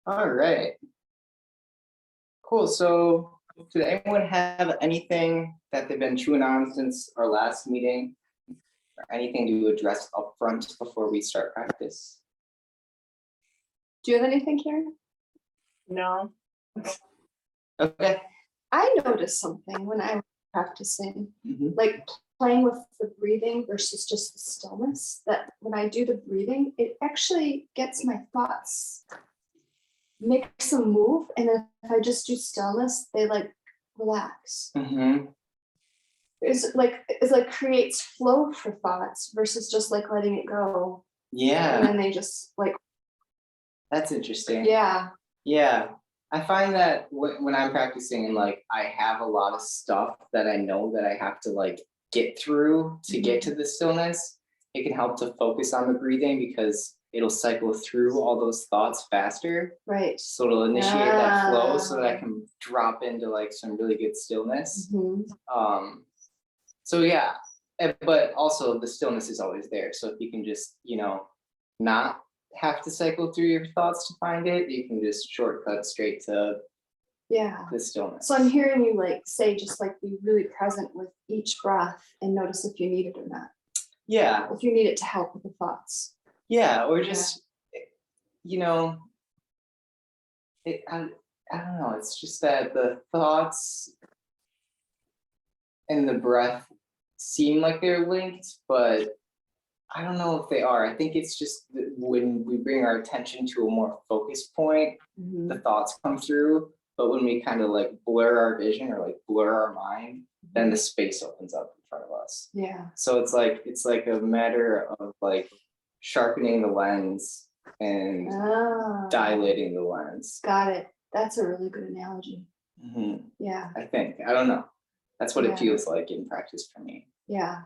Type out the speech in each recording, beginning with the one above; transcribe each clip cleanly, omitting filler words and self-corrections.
All right. Cool. So, did anyone have anything that they've been chewing on since our last meeting, or anything to address up front before we start practice? Do you have anything, Karen? No. Okay. I noticed something when I was practicing, Mhm. like playing with the breathing versus just the stillness, that when I do the breathing, it actually gets my thoughts, makes them move. And then if I just do stillness, they like relax. Mm-hmm. It's like creates flow for thoughts versus just like letting it go. And Yeah, then they just like, that's interesting. yeah. Yeah, I find that when I'm practicing and like I have a lot of stuff that I know that I have to like get through to get to the stillness, it can help to focus on the breathing because it'll cycle through all those thoughts faster. Right. So it'll initiate that flow so that I Ah. can drop into like some really good stillness. Mhm. So yeah, but also the stillness is always there. So if you can just, not have to cycle through your thoughts to find it, you can just shortcut straight to Yeah. the stillness. So I'm hearing you like say, just like be really present with each breath and notice if you need it or not. Yeah, If you need it to help with the thoughts. yeah, or just, you know, I don't know. It's just that the thoughts and the breath seem like they're linked, but I don't know if they are. I think it's just that when we bring our attention to a more focused point, Mhm. the thoughts come through. But when we kind of like blur our vision or like blur our mind, then the space opens up in front of us. Yeah. So it's like a matter of like sharpening the lens and Ah, dilating the lens. got it. That's a really good analogy. Mhm. Yeah. I think. I don't know. That's what Yeah. it feels like in practice for me. Yeah.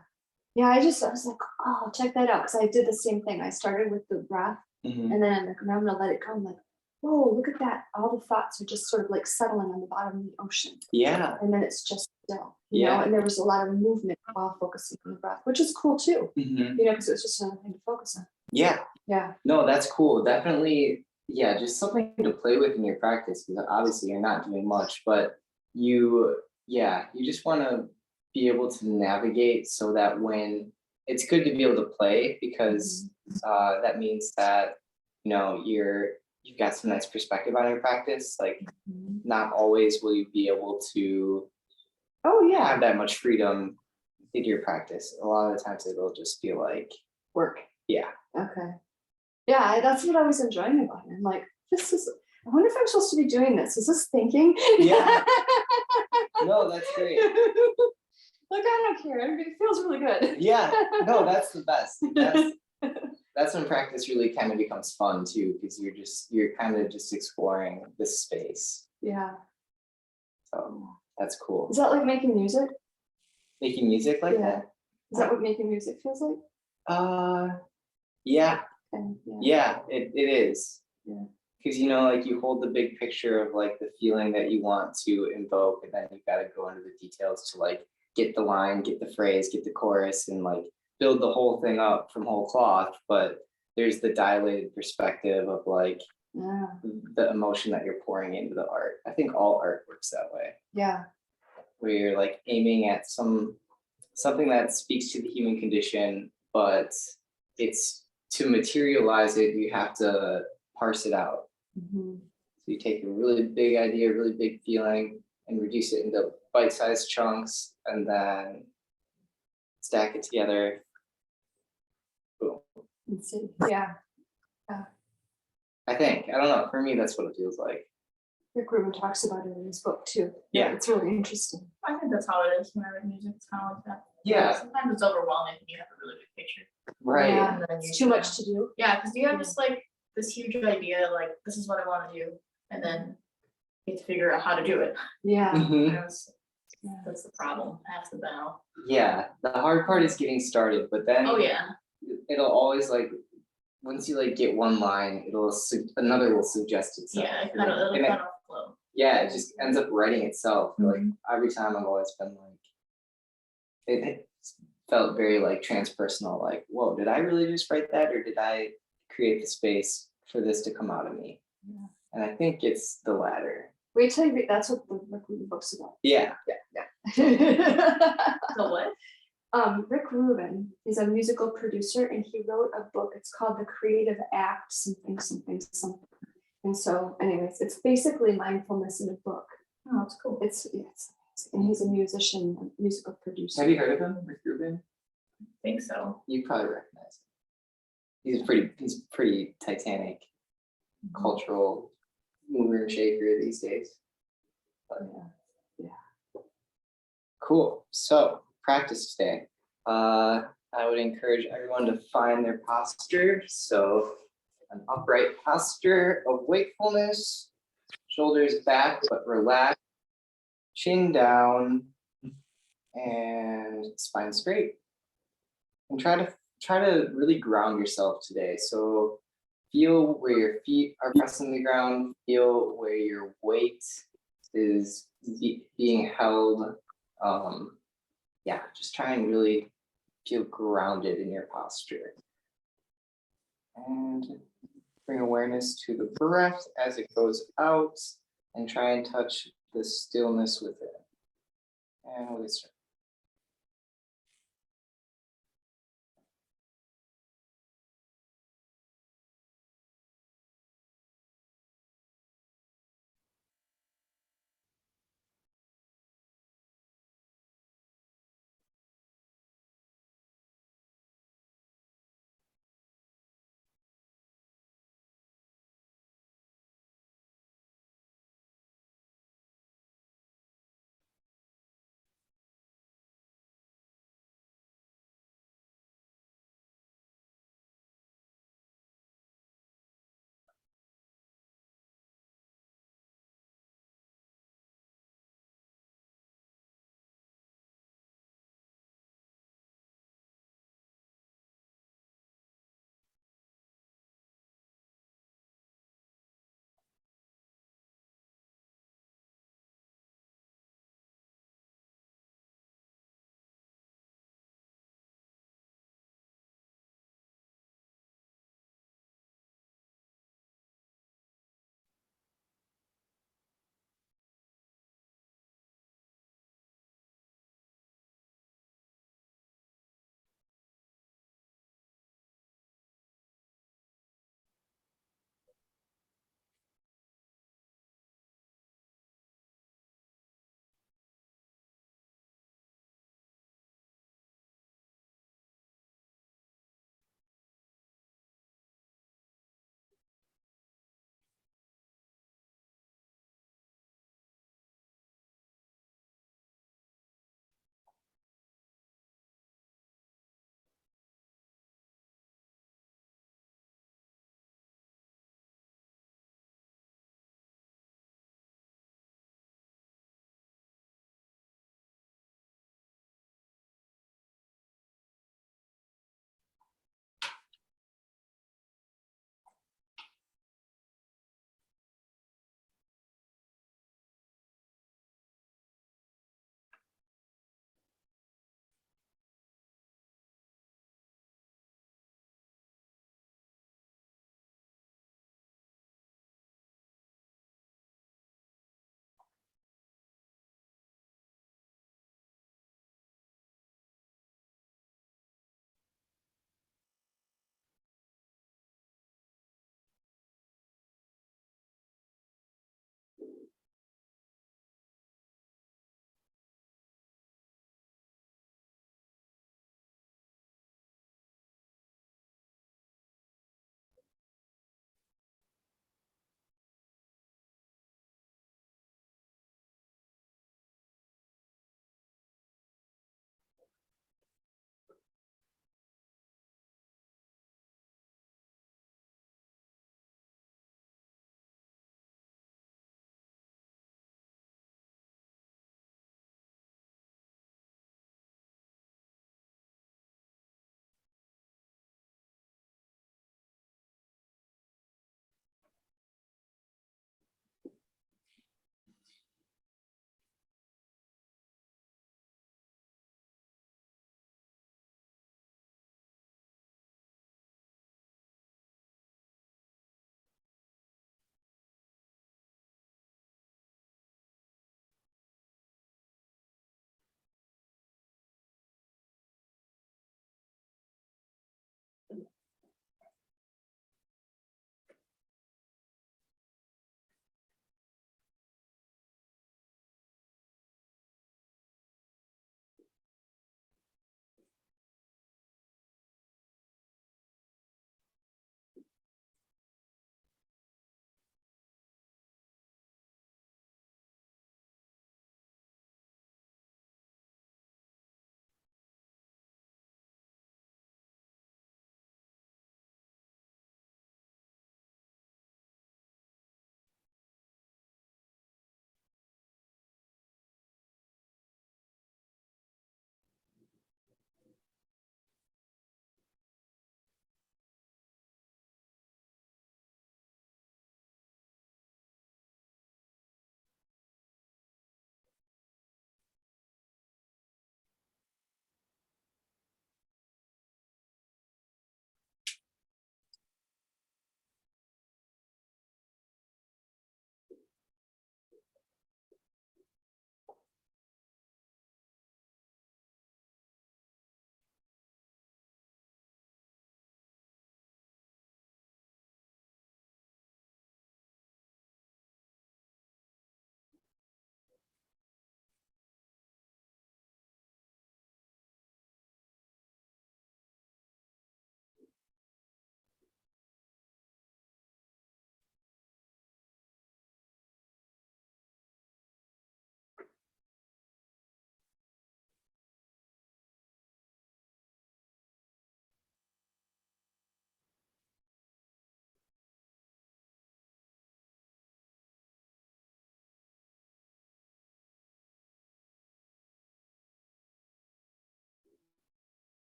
Yeah. I was like, oh, check that out. Because I did the same thing. I started with the breath Mhm. and then I'm like, now I'm gonna let it go. I'm like, whoa, look at that. All the thoughts are just sort of like settling on the bottom of the ocean. Yeah. And then it's just still, you know, Yeah. and there was a lot of movement while focusing on the breath, which is cool too, Mhm. you know, because it was just another thing to focus on. Yeah. Yeah. No, that's cool. Definitely, yeah, just something to play with in your practice because obviously you're not doing much, but you just want to be able to navigate so that when it's good to be able to play because that means that you've got some nice perspective on your practice. Like, Mhm. not always will you be able to Oh, yeah. have that much freedom in your practice. A lot of the times it'll just feel like, Work. yeah. Okay. Yeah, that's what I was enjoying about it. I'm like, I wonder if I'm supposed to be doing this. Is this thinking? Yeah. No, that's great. Like, I don't care. It feels really good. Yeah, no, that's the best. That's when practice really kind of becomes fun too, because you're kind of just exploring the space. Yeah. So that's cool. Is that like making music? Making music like Yeah. that? Is that what making music feels like? Yeah, Okay, yeah, it is. Yeah. Because like you hold the big picture of like the feeling that you want to invoke, and then you've got to go into the details to like get the line, get the phrase, get the chorus, and like build the whole thing up from whole cloth. But there's the dilated perspective of like Yeah. the emotion that you're pouring into the art. I think all art works that way, Yeah. where you're like aiming at something that speaks to the human condition, but it's to materialize it, you have to parse it out. Mhm. So you take a really big idea, a really big feeling, and reduce it into bite-sized chunks, and then stack it together. Boom. Let's see. Yeah. I think. I don't know. For me, that's what it feels like. Rick Rubin talks about it in his book too. Yeah. It's really interesting. I think that's how it is when I write music. It's kind of like that. Yeah. Sometimes it's overwhelming when you have a really big picture. Right. Yeah. And then It's you too much to do. Yeah, because you have just like this huge idea, like this is what I want to do, and then you have to figure out how to do it. Yeah. Mhm. That's the problem, half the battle. Yeah. The hard part is getting started, but then Oh yeah. it'll always like once you like get one line, another will suggest itself. Yeah, And it'll it- kind of flow. yeah, it just ends up writing itself. Like Mhm. every time I've always been like, it felt very like transpersonal. Like, whoa, did I really just write that, or did I create the space for this to come out of me? Yeah. And I think it's the latter. Wait till you read, that's what the Rick Rubin book's about. Yeah. Yeah. So what? Rick Rubin is a musical producer and he wrote a book. It's called The Creative Act, something, something, something. And so anyways, it's basically mindfulness in a book. Oh, that's cool. It's and he's a musician, a musical producer. Have you heard of him, Rick Rubin? I think so. You probably recognize him. He's pretty titanic cultural mover and shaker these days. But Yeah. cool. So practice today. I would encourage everyone to find their posture. So an upright posture of wakefulness, shoulders back but relaxed, chin down, and spine straight. And try to really ground yourself today. So feel where your feet are pressing the ground, feel where your weight is being held. Yeah, just try and really feel grounded in your posture. And bring awareness to the breath as it goes out and try and touch the stillness within. And we'll get started.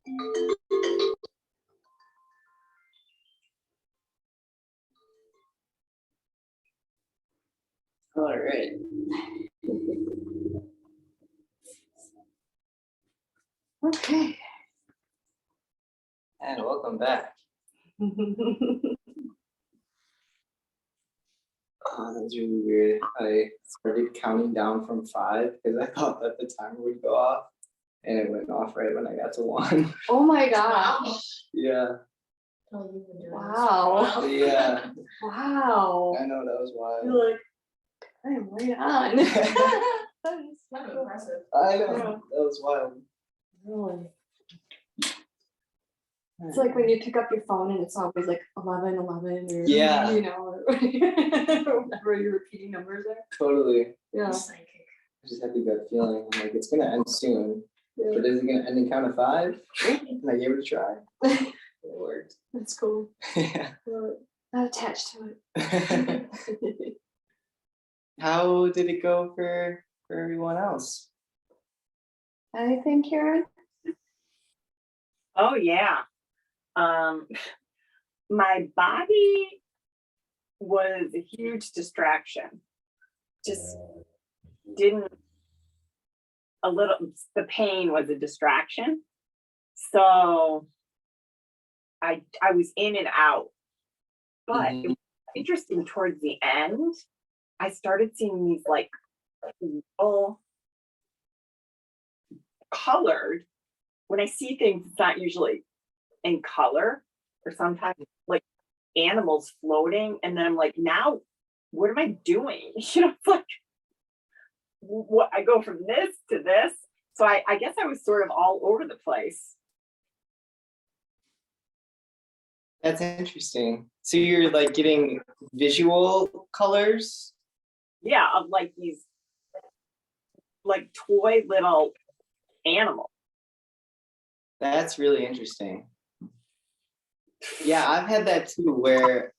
All right. Okay. And welcome back. Oh, that was really weird. I started counting down from 5 because I thought that the timer would go off, and it went off right when I got to 1. Oh my gosh. Yeah, Oh, you've been doing this. Wow. yeah. Wow. I know, that was wild. You're like, I am right on. That is kind of so impressive. I know, Yeah. that was wild. really. It's like when you pick up your phone and it's always like 11, 11, or Yeah. you know, or whatever your repeating numbers are. Totally. Yeah. Psychic. I just had the gut feeling. I'm like, it's gonna end soon. Yeah. But is it gonna end in count of 5? And I gave it a try. It worked. That's cool. Yeah. Not attached to it. How did it go for everyone else? Anything, Karen? Oh yeah. My body was a huge distraction. Just didn't the pain was a distraction. So I was in and out. But it was interesting towards the end. I started seeing these like all colored. When I see things, it's not usually in color, or sometimes like animals floating, and then I'm like, now what am I doing? You know, it's like what I go from this to this. So I guess I was sort of all over the place. That's interesting. So you're like getting visual colors? Yeah, of like these like toy little animals. That's really interesting. Yeah, I've had that too, where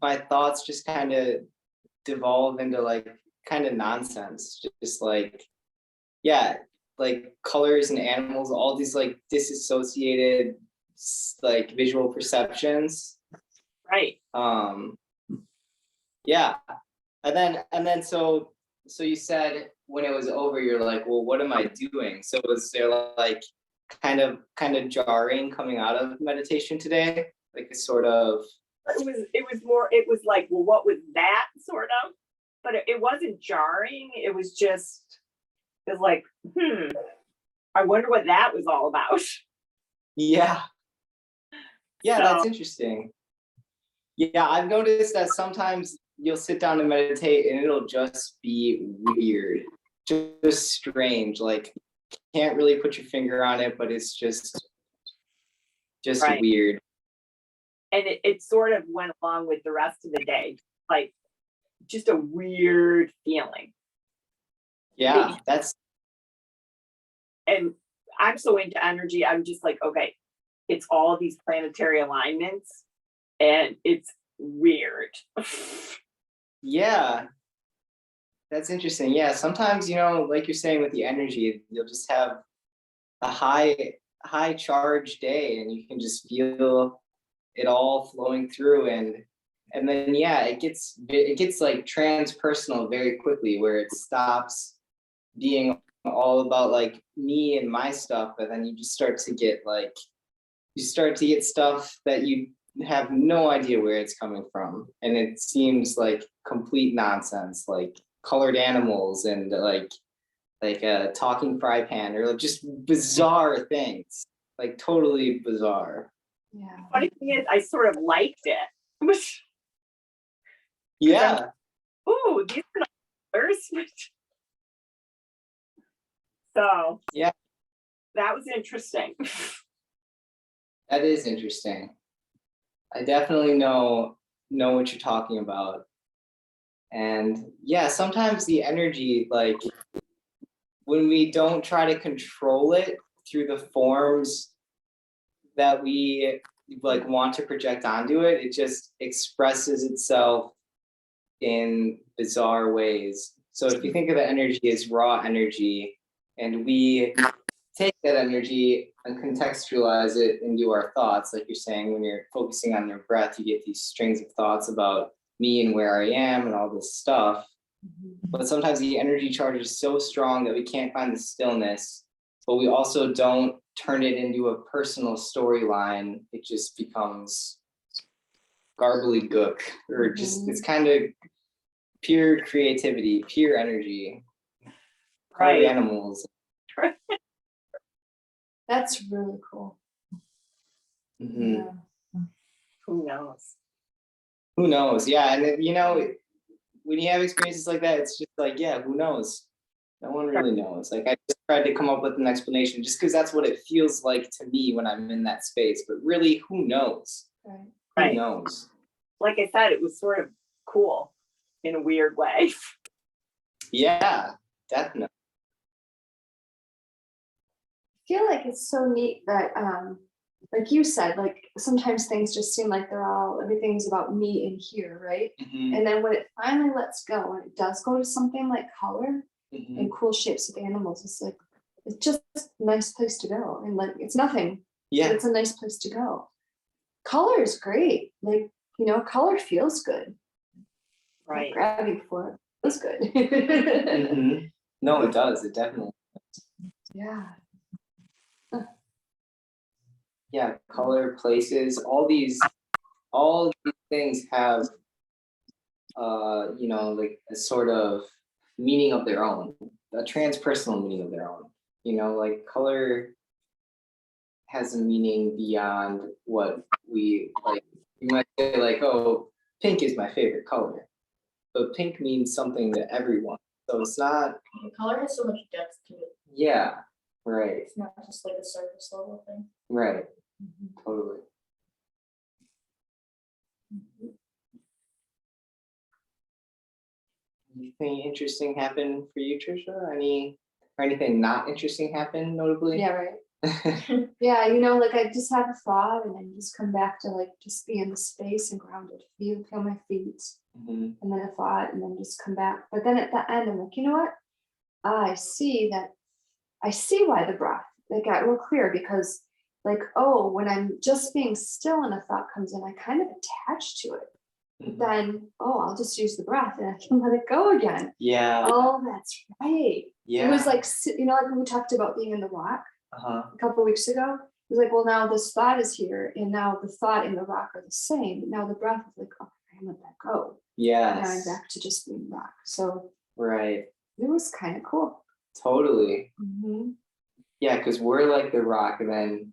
my thoughts just kind of devolve into like kind of nonsense. Just like, yeah, like colors and animals, all these like disassociated like visual perceptions. Right. Yeah. And then so you said when it was over, you're like, well, what am I doing? So was there like kind of jarring coming out of meditation today? Like a sort of It was like, well, what was that sort of? But it wasn't jarring. It was like, I wonder what that was all about. yeah. Yeah, So- that's interesting. Yeah, I've noticed that sometimes you'll sit down and meditate and it'll just be weird, just strange. Like can't really put your finger on it, but it's just Right. weird. And it sort of went along with the rest of the day, like just a weird feeling. Yeah, that's And I'm so into energy. I'm just like, okay, it's all these planetary alignments and it's weird. yeah. That's interesting. Yeah, sometimes, you know, like you're saying with the energy, you'll just have a high charge day and you can just feel it all flowing through, and then yeah, it gets like transpersonal very quickly, where it stops being all about like me and my stuff, but then you just start to get stuff that you have no idea where it's coming from, and it seems like complete nonsense, like colored animals and like a talking fry pan, or like just bizarre things, like totally bizarre. Yeah. Funny thing is, I sort of liked it. Yeah, Ooh, these are not colors. So yeah, that was interesting. that is interesting. I definitely know what you're talking about. And yeah, sometimes the energy, like when we don't try to control it through the forms that we like want to project onto it, it just expresses itself in bizarre ways. So if you think of the energy as raw energy, and we take that energy and contextualize it into our thoughts, like you're saying, when you're focusing on your breath, you get these strings of thoughts about me and where I am and all this stuff. But sometimes the energy charge is so strong that we can't find the stillness, but we also don't turn it into a personal storyline. It just becomes garbly-gook, or just, it's kind of pure creativity, pure energy. Color Right. animals. That's really cool. Mhm. Yeah. Who knows? Who knows? Yeah, and you know, when you have experiences like that, it's just like, yeah, who knows? No one really knows. Like, I just tried to come up with an explanation just because that's what it feels like to me when I'm in that space. But really, who knows? Right. Who Right. knows? Like I said, it was sort of cool in a weird way. Yeah, definitely. I feel like it's so neat that like you said, like sometimes things just seem like everything's about me in here, right? Mhm, And then when it finally lets go and it does go to something like color mhm. and cool shapes of animals, it's like it's just a nice place to go. And like it's nothing, but Yeah, it's a nice place to go. Color is great. Like, you know, color feels good. Like Right. grabbing for it feels good. mhm. No, it does. It definitely. Yeah. Yeah, color, places, all these things have you know, like a sort of meaning of their own, a transpersonal meaning of their own. You know, like color has a meaning beyond what we like. You might say like, oh, pink is my favorite color, but pink means something to everyone. So it's not, Color has so much depth to it. yeah, right, It's not just like a surface level thing. right, totally. Anything interesting happen for you, Trisha? Or anything not interesting happen notably? Yeah, right. Yeah, you know, like I just have a thought and then just come back to like just be in the space and grounded, feel my feet, Mhm. and then a thought, and then just come back. But then at the end, I'm like, you know what? I see why the breath, it got real clear because like, oh, when I'm just being still and a thought comes in, I kind of attach to it. But Mhm. then, oh, I'll just use the breath and I can let it go again. Yeah, Oh, that's right. yeah. It was like, you know, like when we talked about being in the rock Uh-huh. a couple of weeks ago. It was like, well, now this thought is here, and now the thought and the rock are the same. Now the breath is like, okay, I let that go. Now I'm Yes. back to just being rock. So Right. it was kind of cool. Totally. Mhm. Yeah, because we're like the rock, and then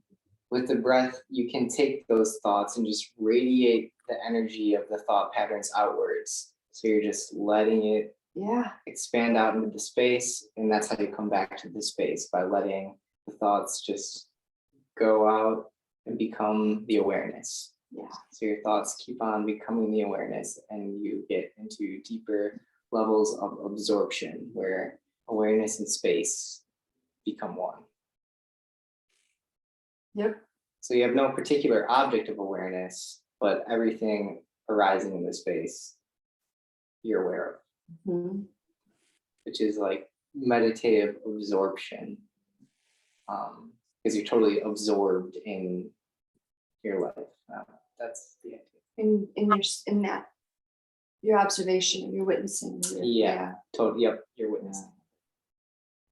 with the breath, you can take those thoughts and just radiate the energy of the thought patterns outwards. So you're just letting it Yeah, expand out into the space, and that's how you come back to the space, by letting the thoughts just go out and become the awareness. yeah, So your thoughts keep on becoming the awareness, and you get into deeper levels of absorption where awareness and space become one. yep. So you have no particular object of awareness, but everything arising in the space you're aware of, Mhm. which is like meditative absorption. Because you're totally absorbed in your life. That's the idea. In that your observation, your witnessing. Yeah. Totally. Yep. You're witnessing.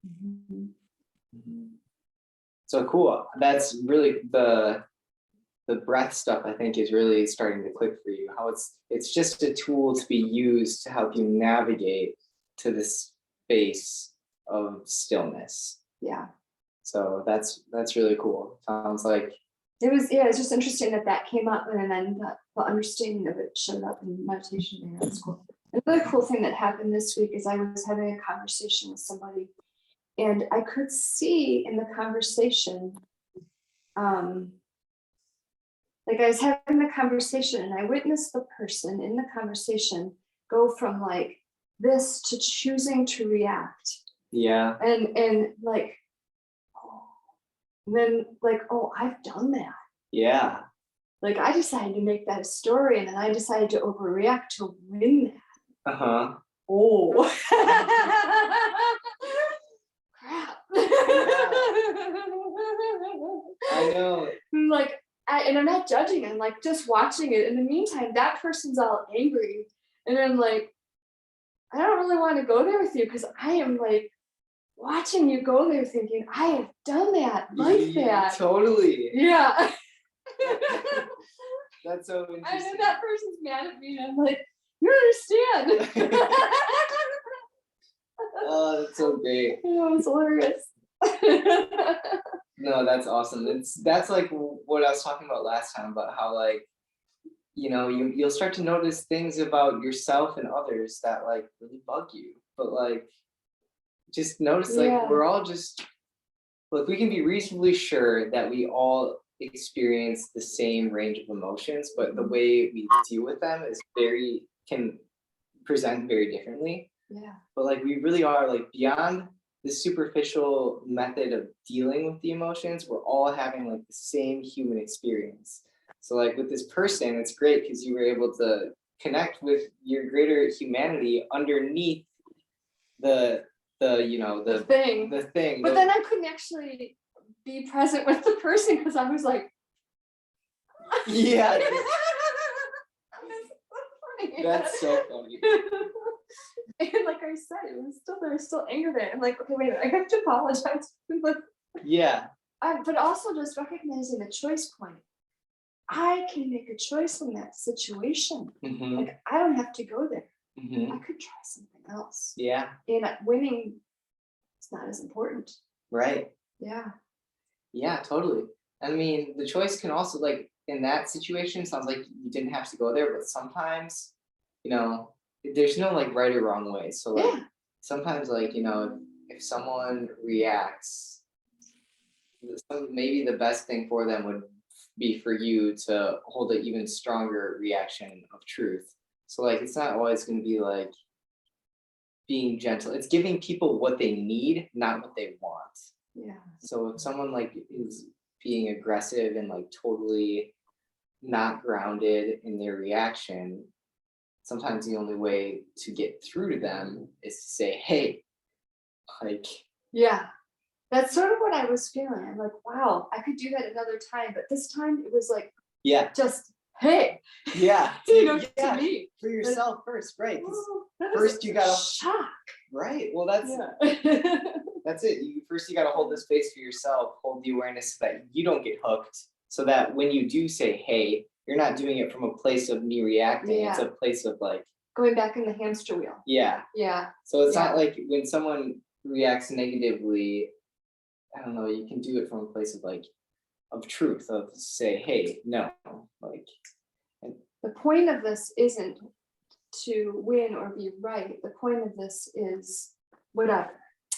Mhm. Mhm. So cool. That's really the breath stuff, I think, is really starting to click for you. How it's just a tool to be used to help you navigate to this space of stillness. Yeah. So that's really cool. Sounds like, It was, yeah, it's just interesting that came up and then the understanding of it showed up in meditation there. That's cool. Another cool thing that happened this week is I was having a conversation with somebody and I could see in the conversation, like I was having the conversation and I witnessed the person in the conversation go from like this to choosing to react yeah, and like, oh, and then like, oh, I've done that. yeah, Like I decided to make that a story and then I decided to overreact to win that. uh-huh. Oh. Crap. I know. Like, and I'm not judging, I'm like just watching it. In the meantime, that person's all angry. And I'm like, I don't really want to go there with you because I am like watching you go there thinking, I have done that, like that. Totally. Yeah. That's so And then interesting. that person's mad at me, and I'm like, you understand. Oh, that's so great. Oh, it's hilarious. No, that's awesome. That's like what I was talking about last time about how like, you'll start to notice things about yourself and others that like really bug you. But like just notice like Yeah. we're all just look, we can be reasonably sure that we all experience the same range of emotions, but the way we deal with them is can present very differently. Yeah. But like we really are like beyond the superficial method of dealing with the emotions, we're all having like the same human experience. So like with this person, it's great because you were able to connect with your greater humanity underneath the The thing. the thing. But then I couldn't actually be present with the person because I was like, Yeah, funny. that's so funny. And like I said, there was still anger there. I'm like, okay, wait, I have to apologize. But Yeah. but also just recognizing the choice point. I can make a choice in that situation. Hmm. Like I don't have to go there. Hmm. I could try something else. Yeah. And winning is not as important. Right. Yeah. Yeah, totally. I mean, the choice can also like in that situation sounds like you didn't have to go there, but sometimes, there's no like right or wrong way. So like Yeah. sometimes like, if someone reacts, maybe the best thing for them would be for you to hold an even stronger reaction of truth. So like it's not always going to be like being gentle. It's giving people what they need, not what they want. Yeah. So if someone like is being aggressive and like totally not grounded in their reaction, sometimes the only way to get through to them is to say, hey, like, Yeah. That's sort of what I was feeling. I'm like, wow, I could do that another time, but this time it was like yeah, just hey, yeah, to me. for yourself first, right? 'Cause Oh, that was first you gotta shock. right. Well, that's Yeah. that's it. You gotta hold the space for yourself, hold the awareness so that you don't get hooked, so that when you do say, hey, you're not doing it from a place of me reacting. It's Yeah. a place of like, Going back in the hamster wheel. yeah. Yeah. So it's Yeah. not like when someone reacts negatively, I don't know, you can do it from a place of like of truth, of say, hey, no, like The point of this isn't to win or be right. The point of this is whatever.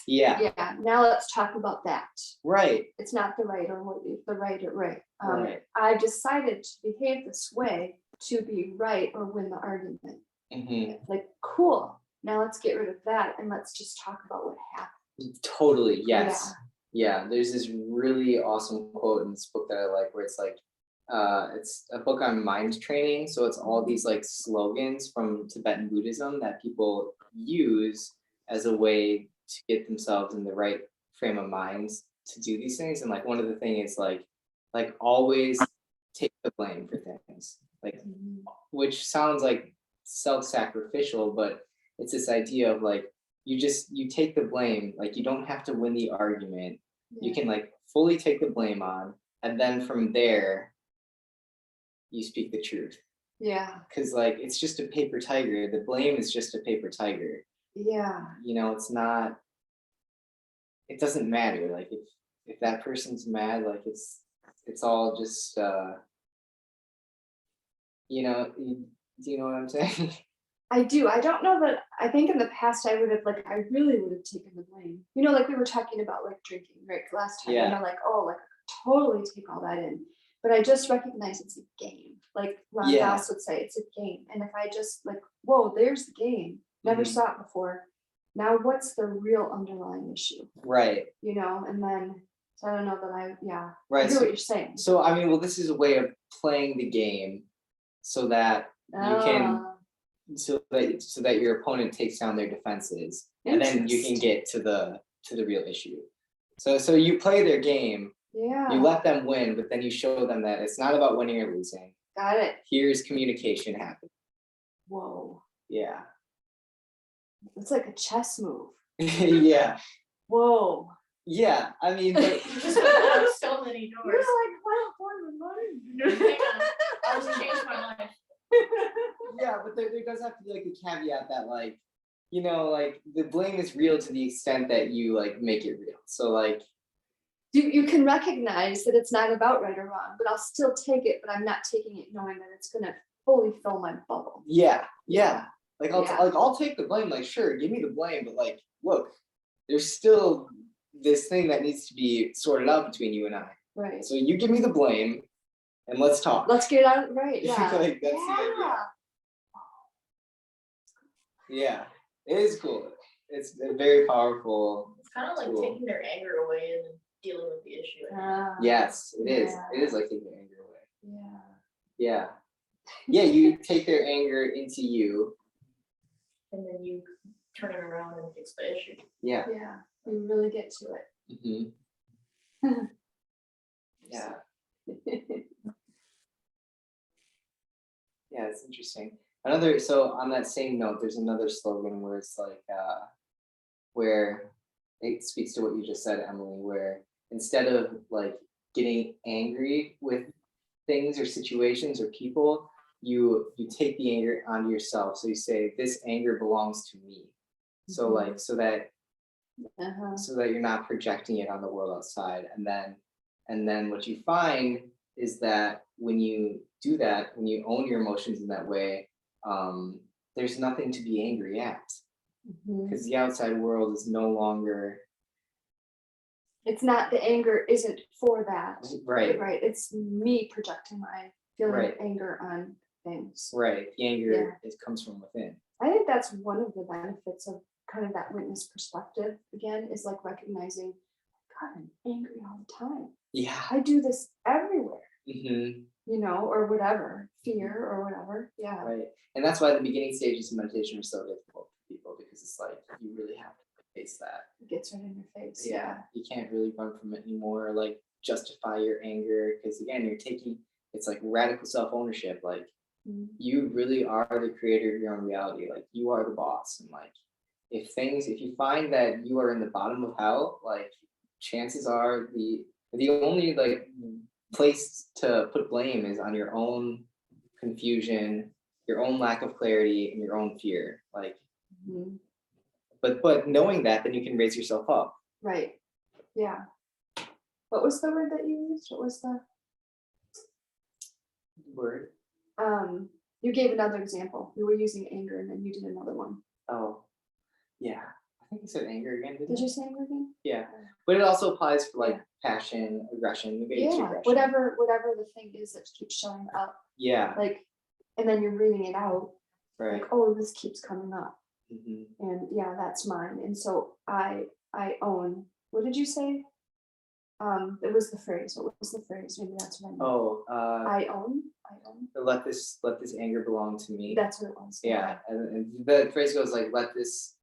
yeah, Yeah. Now let's talk about that. right, It's not the right or the right or right. right. I decided to behave this way to be right or win the argument. Hmm. Like, cool. Now let's get rid of that and let's just talk about what happened. Totally, yes. Yeah, there's this really awesome quote in this book that I like where it's like, it's a book on mind training. So it's all these like slogans from Tibetan Buddhism that people use as a way to get themselves in the right frame of mind to do these things. And like one of the things is like always take the blame for things. Like which sounds like self-sacrificial, but it's this idea of like you take the blame, like you don't have to win the argument. You can like fully take the blame on, and then from there you speak the truth. Yeah. Because like it's just a paper tiger. The blame is just a paper tiger. Yeah. It's not, it doesn't matter. Like if that person's mad, like it's all just do you know what I'm saying? I do. I don't know that. I think in the past I would have I really would have taken the blame. Like we were talking about like drinking, right? Last time, Yeah. like, oh, like totally take all that in. But I just recognize it's a game. Like Ron Yeah. Goss would say, it's a game. And if I just like, whoa, there's the game. Never Mhm. saw it before. Now what's the real underlying issue? Right. And then so I don't know that I Right. hear what you're saying. So I mean, well, this is a way of playing the game so that you can Ah, so that your opponent takes down their defenses, and then you can interesting. get to the real issue. So you play their game, Yeah. you let them win, but then you show them that it's not about winning or losing. Got it. Here's communication happening. Whoa. Yeah. It's like a chess move. Yeah. Whoa. Yeah. I mean, but You just opened up so many You're doors. like, wow, Hang on, I just changed my life. yeah, but there does have to be like a caveat that like, you know, like the blame is real to the extent that you like make it real. So like, you can recognize that it's not about right or wrong, but I'll still take it, but I'm not taking it knowing that it's gonna fully fill my bubble. yeah. Like Yeah. I'll take the blame. Like, sure, give me the blame, but like, look, there's still this thing that needs to be sorted out between you and I. Right. So you give me the blame, and let's talk. Let's get out right. Yeah. Like, that's the idea. Yeah, it is cool. It's a very powerful. It's kind of like Cool. taking their anger away and then dealing with the issue. Yes, it is. Yeah. It is like taking their anger away. Yeah. Yeah, you take their anger into you. And then you turn it around and fix the issue. Yeah. Yeah. You really get to it. Mhm. Yeah. Yeah, it's interesting. So on that same note, there's another slogan where it's like, where it speaks to what you just said, Emily, where instead of like getting angry with things or situations or people, you take the anger onto yourself. So you say, this anger belongs to me. So Mhm. like, so that Uh-huh. you're not projecting it on the world outside. And then what you find is that when you do that, when you own your emotions in that way, there's nothing to be angry at, Mhm. because the outside world is no longer It's not, the anger isn't for that. right. Right. It's me projecting my feeling Right. of anger on things. Right. The anger it comes from within. I think that's one of the benefits of kind of that witness perspective again, is like recognizing, God, I'm angry all the time. Yeah. I do this everywhere, Hmm. you know, or whatever, fear or whatever. Yeah. Right. And that's why the beginning stages of meditation are so difficult for people, because it's like you really have to face that. It gets right in your face. Yeah. You can't really run from it anymore, or like justify your anger, because again, it's like radical self-ownership. Like Mhm. you really are the creator of your own reality. Like you are the boss. And like if you find that you are in the bottom of hell, like chances are the only like place to put blame is on your own confusion, your own lack of clarity, and your own fear. Like, Mhm. but knowing that, then you can raise yourself up. Right. Yeah. What was the word that you used? What was the Word. you gave another example. You were using anger and then you did another one. Oh, yeah. I think you said anger again. Did you say anger again? Yeah, but it also applies for like passion, aggression. Maybe it's Yeah. aggression. Whatever the thing is that keeps showing up. Yeah. Like, and then you're reading it out. Right. Like, oh, this keeps coming up. Hmm. And yeah, that's mine. And so I own, what did you say? It was the phrase. What was the phrase? Maybe that's what I meant. Oh, I own. let this anger belong to me. That's what it was. Yeah, and the phrase goes like, let this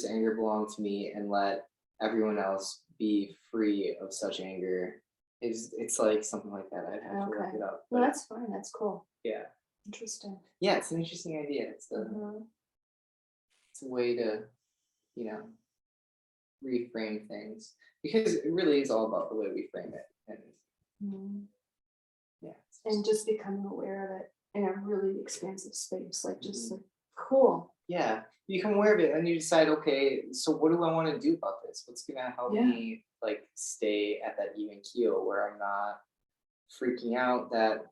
anger belong to me, and let everyone else be free of such anger. It's like something like that. I'd have to look Okay. it up. Well, but that's fine. That's cool. yeah, Interesting. yeah, it's an interesting idea. It's Mhm. a way to, you know, reframe things, because it really is all about the way we frame it. And Mhm. yeah, And just becoming aware of it in a really expansive space, like just Mhm. like cool. yeah, you become aware of it and you decide, okay, so what do I want to do about this? What's gonna help Yeah. me like stay at that even keel where I'm not freaking out that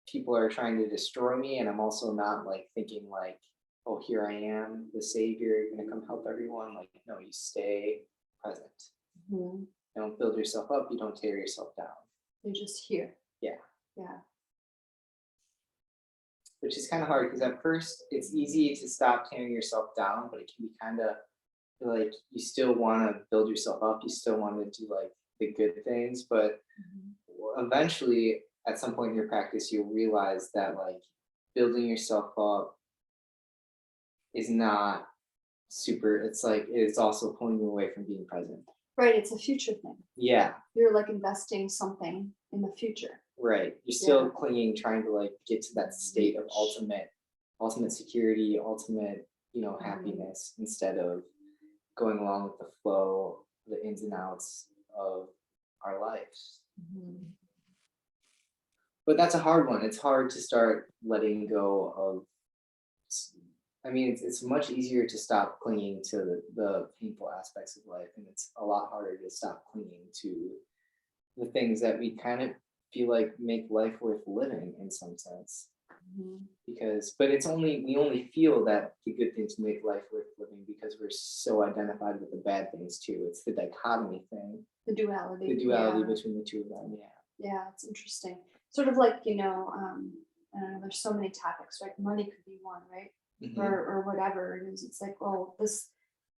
people are trying to destroy me, and I'm also not like thinking like, oh, here I am, the savior, gonna come help everyone. Like, no, you stay present. Mhm. You don't build yourself up, you don't tear yourself down. You're just here. Yeah. Yeah. Which is kind of hard, because at first it's easy to stop tearing yourself down, but it can be kind of like you still want to build yourself up, you still want to do like the good things, but Mhm. eventually at some point in your practice you'll realize that like building yourself up is not super, it's like it's also pulling you away from being present. Right, it's a future thing. Yeah, You're like investing something in the future. right. You're still Yeah. clinging, trying to like get to that state of ultimate security, ultimate, happiness, instead of going along with the flow, the ins and outs of our lives. But that's a hard one. It's hard to start letting go of. I mean, it's much easier to stop clinging to the painful aspects of life, and it's a lot harder to stop clinging to the things that we kind of feel like make life worth living in some sense. But we only feel that the good things make life worth living because we're so identified with the bad things too. It's the dichotomy thing, The duality. the duality Yeah. between the two of them. Yeah, it's interesting. Sort of like, there's so many topics, right? Money could be one, right? Mhm. Or whatever it is. It's like, oh, this,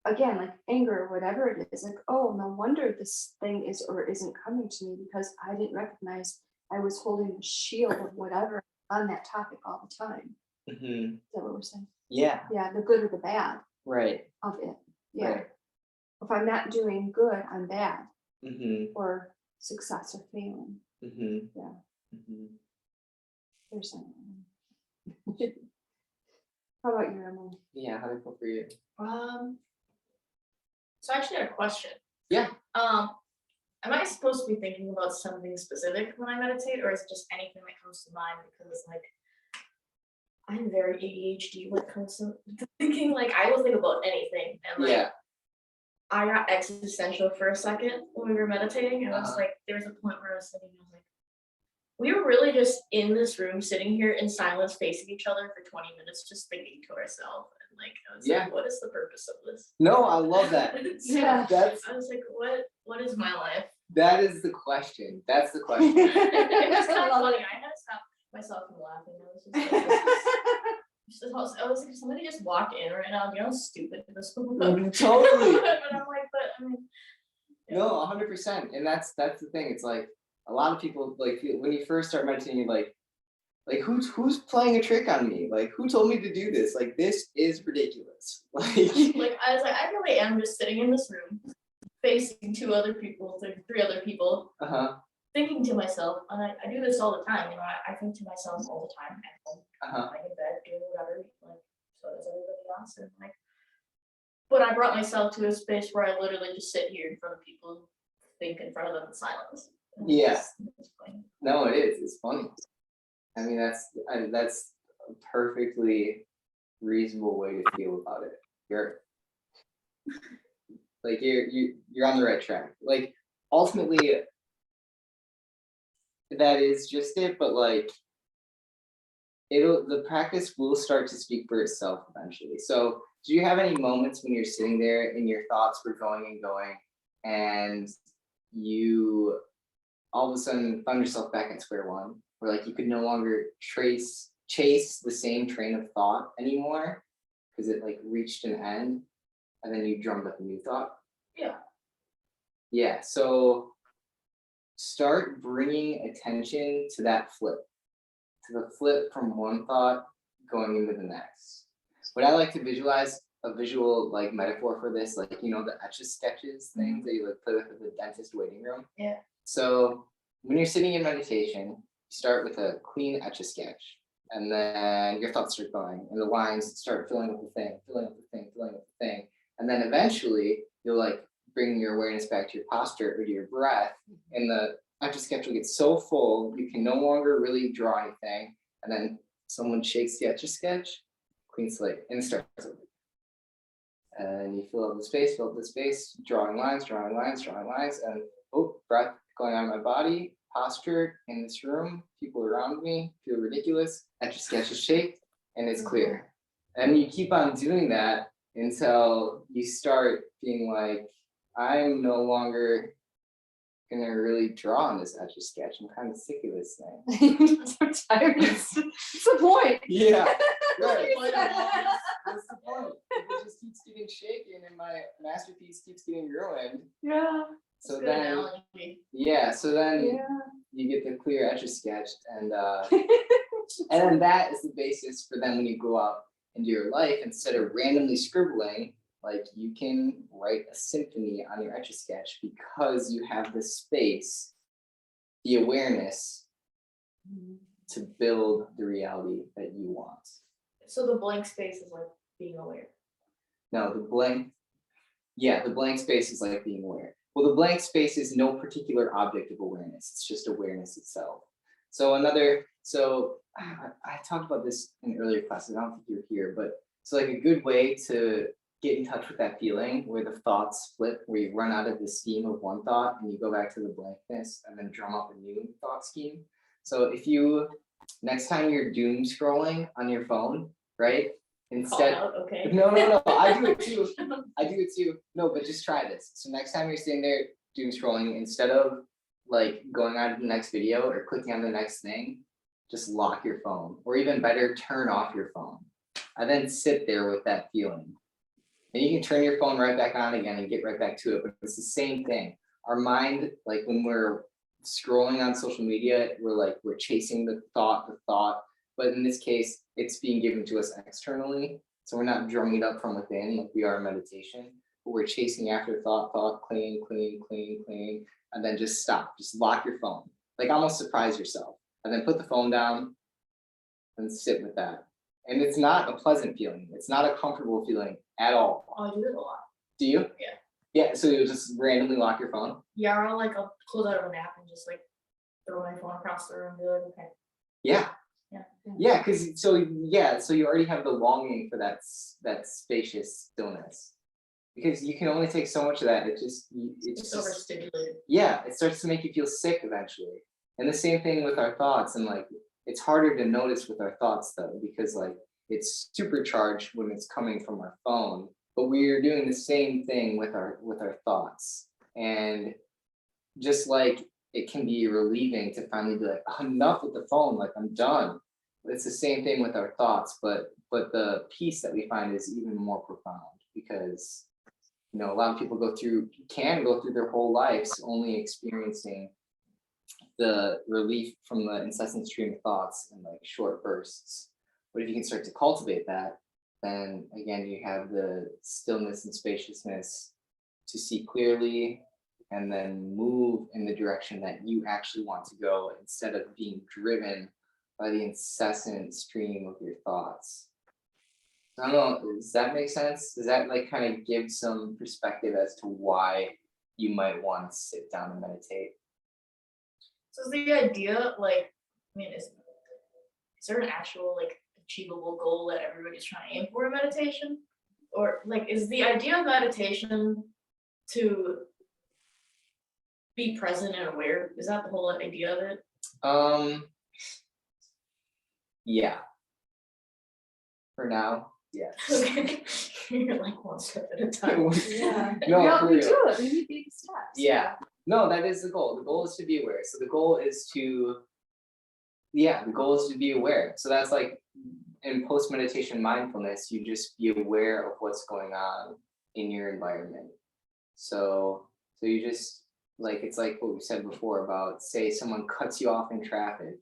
again, like anger or whatever it is, like, oh, no wonder this thing is or isn't coming to me because I didn't recognize I was holding a shield of whatever on that topic all the time. Mhm. Is that what we're saying? Yeah, Yeah, the good or the bad right. of it. Yeah. Right. If I'm not doing good, I'm bad Mhm. or success or failing. Mhm. Yeah. Mhm. There's something. How about you, Emily? Yeah, how did it go for you? So I actually had a question. Yeah. Am I supposed to be thinking about something specific when I meditate, or is it just anything that comes to mind? Because like I'm very ADHD when it comes to thinking. Like I will think about anything, and like Yeah. I got existential for a second when we were meditating, and I was Uh-huh. like, there was a point where I was thinking, I was like, we were really just in this room, sitting here in silence, facing each other for 20 minutes, just thinking to ourselves, and like I was Yeah. like, what is the purpose of this? No, I love that. So, Yeah. I was like, what is my life? That is the question. That's the question. It was kind of funny. I had to stop myself from laughing. I was just like, I was like, if somebody just walked in right now, you know how stupid this would look. Totally. But I'm like, but I mean, No, 100%. And that's the thing. It's like a lot of people like when you first start meditating, you're like who's playing a trick on me? Like who told me to do this? Like this is ridiculous. like I was like, I really am just sitting in this room, facing three other people, thinking to myself, and I do this all the time. You know, I think to myself all the time at home, like in bed, doing whatever, like so does everybody else, and like. But I brought myself to a space where I literally just sit here in front of people, think in front of them in silence. And Yeah. it's funny. No, it is. It's funny. I mean, that's a perfectly reasonable way to feel about it. You're on the right track. Like ultimately, that is just it. But like, the practice will start to speak for itself eventually. So, do you have any moments when you're sitting there and your thoughts were going and going, and you all of a sudden found yourself back at square one, where like you could no longer chase the same train of thought anymore because it like reached an end, and then you drummed up a new thought? Yeah. Yeah, so start bringing attention to that flip, to the flip from one thought going into the next. What I like to visualize, a visual like metaphor for this, like the etch-a-sketches things that you like play with at the dentist waiting room. Yeah. So when you're sitting in meditation, you start with a clean etch-a-sketch, and then your thoughts start going, and the lines start filling up the thing, filling up the thing, filling up the thing, and then eventually you'll like bring your awareness back to your posture or to your breath, and the etch-a-sketch will get so full you can no longer really draw anything, and then someone shakes the etch-a-sketch, clean slate, and it starts over. And you fill up the space, drawing lines, and breath going on my body, posture in this room, people around me feel ridiculous. Etch-a-sketch is shaped, and it's clear. And you keep on doing that until you start being like, I'm no longer gonna really draw on this etch-a-sketch. I'm kind of sick of this thing. I'm tired. It's the point. Yeah, right. That's the point. It just keeps getting shaken, and my masterpiece keeps getting ruined. Yeah. So Good then, analogy. so then Yeah. you get the clear etch-a-sketch, and then that is the basis for then when you go out into your life, instead of randomly scribbling Like you can write a symphony on your Etch-a-Sketch because you have the space, the awareness to build the reality that you want. So the blank space is like being aware. No, the blank space is like being aware. Well, the blank space is no particular object of awareness. It's just awareness itself. So I talked about this in earlier classes. I don't think you're here, but it's like a good way to get in touch with that feeling where the thoughts flip, where you run out of the steam of one thought and you go back to the blankness and then drum up a new thought scheme. So if you, next time you're doom scrolling on your phone, right? Instead, Okay. no, I do it too. No, but just try this. So next time you're sitting there doom scrolling, instead of like going on to the next video or clicking on the next thing, just lock your phone, or even better, turn off your phone. And then sit there with that feeling. And you can turn your phone right back on again and get right back to it, but it's the same thing. Our mind, like when we're scrolling on social media, we're chasing the thought, but in this case, it's being given to us externally. So we're not drumming it up from within like we are in meditation, but we're chasing after thought, clean, and then just stop, just lock your phone, like almost surprise yourself, and then put the phone down and sit with that. And it's not a pleasant feeling. It's not a comfortable feeling at all. Oh, I do it a lot. Do you? Yeah. Yeah, so you just randomly lock your phone? Yeah, or I'll close out of a nap and just like throw my phone across the room and be like, okay. Yeah. Yeah. Yeah, because so you already have the longing for that spacious stillness. Because you can only take so much of that. It's just overstimulated. Yeah, it starts to make you feel sick eventually. And the same thing with our thoughts. And like it's harder to notice with our thoughts though, because like it's supercharged when it's coming from our phone. But we're doing the same thing with our thoughts. And just like it can be relieving to finally be like, enough with the phone, like I'm done. It's the same thing with our thoughts, but the peace that we find is even more profound because a lot of people can go through their whole lives only experiencing the relief from the incessant stream of thoughts in like short bursts. But if you can start to cultivate that, then again, you have the stillness and spaciousness to see clearly and then move in the direction that you actually want to go instead of being driven by the incessant stream of your thoughts. I don't know, does that make sense? Does that like kind of give some perspective as to why you might want to sit down and meditate? So is the idea is there an actual like achievable goal that everybody's trying to aim for in meditation? Or like is the idea of meditation to be present and aware? Is that the whole idea of it? Yeah. For now, yeah. Okay. You're like one step at a time. Yeah. No, for we real. do it. We need baby steps. Yeah. No, that is the goal. The goal is to be aware. So the goal is to be aware. So that's like in post-meditation mindfulness, you just be aware of what's going on in your environment. So you just like, it's like what we said before about, say someone cuts you off in traffic.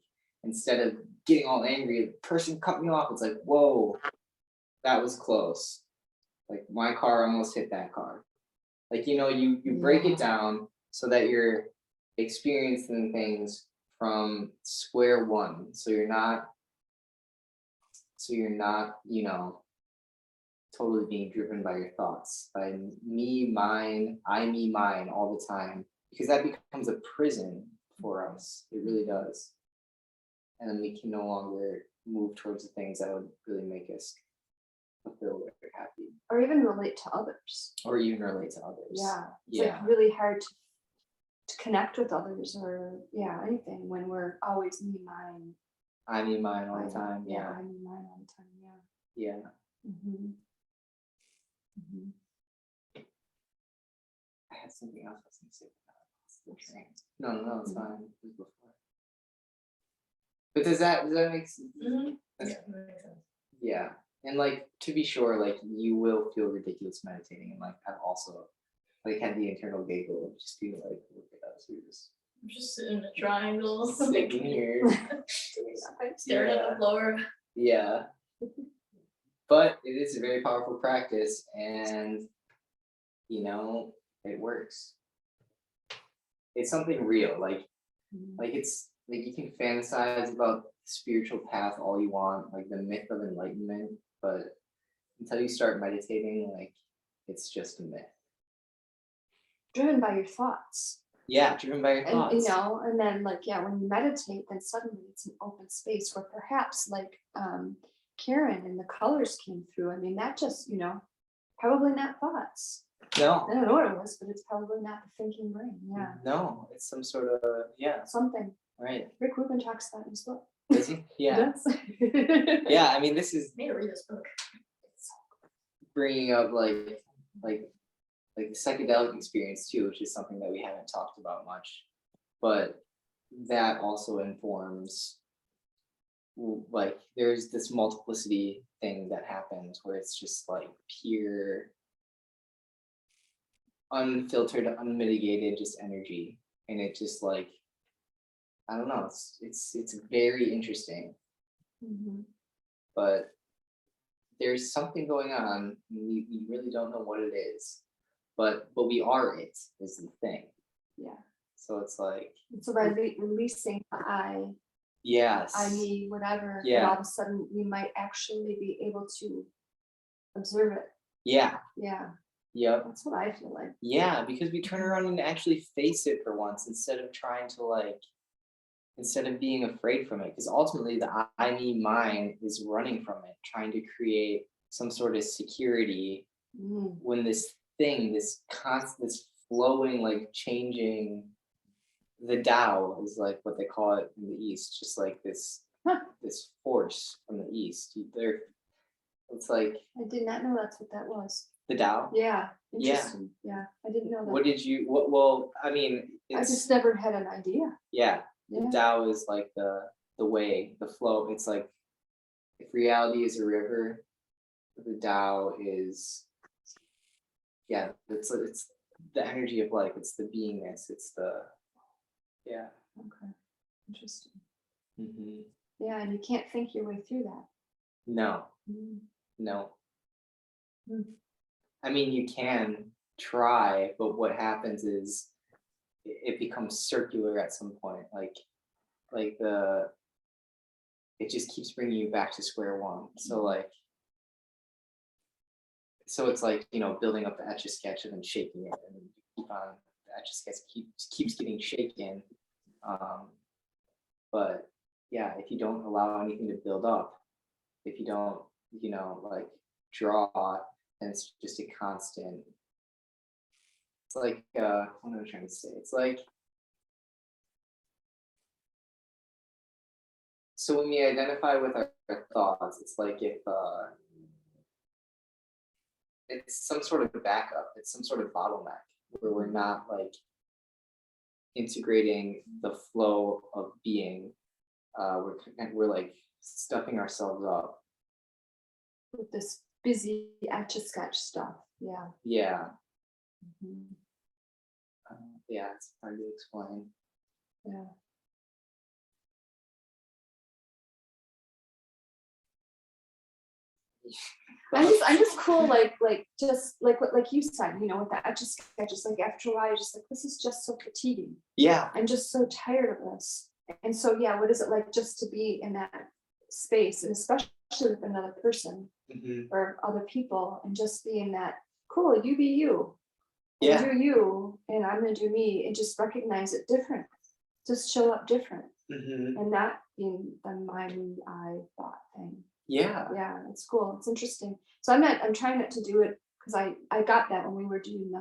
Instead of getting all angry, the person cut me off. It's like, whoa, that was close. Like my car almost hit that car. Like, you break it down so that you're experiencing things from square one. So you're not, totally being driven by your thoughts, by me, mine, I, me, mine all the time, because that becomes a prison for us. It really does. And then we can no longer move towards the things that would really make us fulfilled or happy. Or even relate to others. Or even relate to others. Yeah. It's Yeah. like really hard to connect with others or anything when we're always me, mine. I mean mine all the time. Yeah. I mean mine all the time. Yeah. Yeah. Mm-hmm. Mm-hmm. I had something else I was gonna say. No, it's fine. It was before. But does that make sense? Mm-hmm. Yeah, that makes sense. Yeah. And like to be sure, like you will feel ridiculous meditating, and like I've also like had the internal giggle of just being like, look at us, we're just I'm just sitting in a triangle, sitting here. staring at the floor. Yeah. but it is a very powerful practice, and it works. It's something real, like it's like you can fantasize about the spiritual path all you want, like the myth of enlightenment, but until you start meditating, like it's just a myth. Driven by your thoughts. Yeah, driven by your And thoughts. and then like, yeah, when you meditate, then suddenly it's an open space where perhaps like Karen and the colors came through. I mean, that just, probably not thoughts. No, I don't know what it was, but it's probably not the thinking brain. Yeah. no, it's some sort of Something. right. Rick Rubin talks about in his book. Is he? Yeah, Yes. yeah. I mean, this is Need to read this book. bringing up like the psychedelic experience too, which is something that we haven't talked about much, but that also informs like there's this multiplicity thing that happens where it's just like pure unfiltered, unmitigated just energy, and it just like I don't know, it's very interesting, Mhm. but there's something going on, and we really don't know what it is, but we are it is the thing. Yeah. So it's like So by releasing the yes, me, whatever, and Yeah. all of a sudden we might actually be able to observe it. yeah, Yeah. yep. That's what I feel like. Yeah, because we turn around and actually face it for once instead of trying to instead of being afraid from it. Because ultimately, the I, me, mine is running from it, trying to create some sort of security Mm. when this thing, this constant, this flowing, like changing, the Tao is like what they call it in the East, just like this Huh. this force from the East. It's like I did not know that's what that was. the Tao. Yeah. Yeah. Interesting. Yeah. I didn't know that. What did you? What? Well, I mean, I it's just never had an idea. yeah. The Yeah. Tao is like the way, the flow. It's like if reality is a river, the Tao is it's the energy of life. It's the beingness. It's the yeah. Okay. Interesting. hmm Yeah, and you can't think your way through that. No, Mm. no. Hmm. I mean, you can try, but what happens is it becomes circular at some point. Like it just keeps bringing you back to square one. So it's like building up the etch a sketch and then shaking it, and you keep on the etch a sketch keeps getting shaken. But yeah, if you don't allow anything to build up, if you don't like draw, then it's just a constant. It's like what am I trying to say? It's like so when we identify with our thoughts, it's like if it's some sort of backup, it's some sort of bottleneck where we're not like integrating the flow of being. We're like stuffing ourselves up. With this busy etch a sketch stuff. Yeah. Yeah, Mhm. yeah, it's hard to explain. Yeah. I'm just cool, just like what like you said, with the etch a sketch, just like after a while, you're just like, this is just so fatiguing. Yeah, I'm just so tired of this. And so yeah, what is it like just to be in that space, and especially with another person mhm, or other people, and just be in that cool, you be you. And yeah, do you, and I'm gonna do me, and just recognize it different. Just show up different. mhm, And not being the mind I thought thing. yeah, Yeah, it's cool. It's interesting. So I'm trying not to do it because I got that when we were doing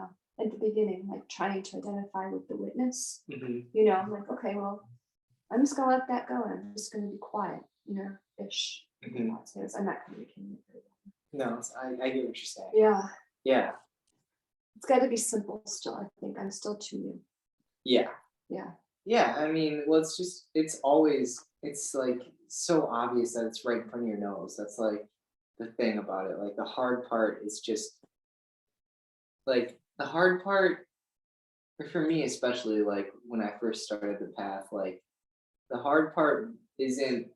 at the beginning, like trying to identify with the witness. mhm, I'm like, okay, well, I'm just gonna let that go. I'm just gonna be quiet, ish. mhm. I'm not communicating it very No, I get what you're saying. well. Yeah, Yeah, it's got to be simple still. I think I'm still too new. yeah, Yeah. yeah. I mean, well, it's like so obvious that it's right in front of your nose. That's like the thing about it. Like the hard part is just like the hard part for me, especially like when I first started the path, like the hard part isn't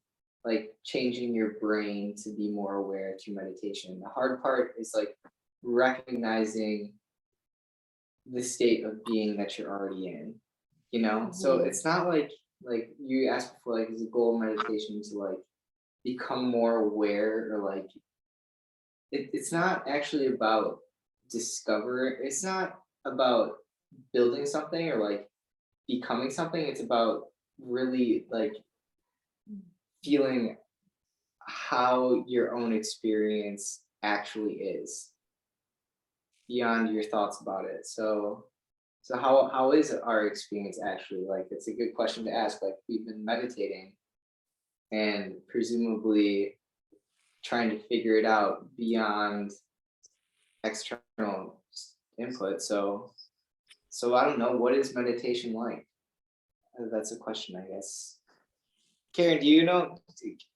like changing your brain to be more aware through meditation. The hard part is like recognizing the state of being that you're already in, you know? So it's not like you asked before, like is the goal of meditation to like become more aware or like it's not actually about it's not about building something or like becoming something. It's about really like feeling how your own experience actually is beyond your thoughts about it. So how is our experience actually? Like it's a good question to ask. Like we've been meditating and presumably trying to figure it out beyond external input. So I don't know, what is meditation like? That's a question, I guess. Karen, do you know?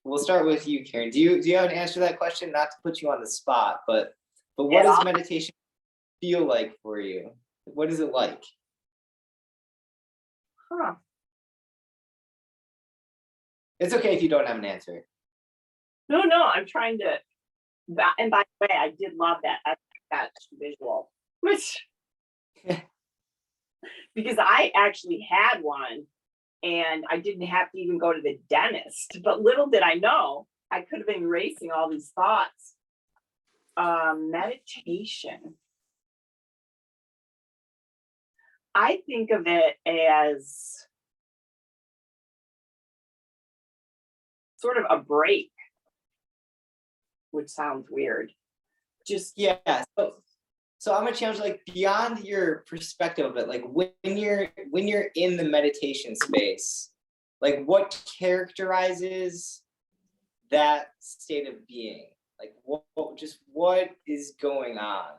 We'll start with you, Karen. Do you have an answer to that question? Not to put you on the spot, but what does meditation feel like for you? What is it like? Huh. It's okay if you don't have an answer. No, I'm trying to. And by the way, I did love that visual, which because I actually had one, and I didn't have to even go to the dentist. But little did I know, I could have been erasing all these thoughts. Meditation. I think of it as sort of a break, which sounds weird. Just Yeah. So I'm gonna challenge like beyond your perspective of it, like when you're in the meditation space, like what characterizes that state of being? Like what is going on?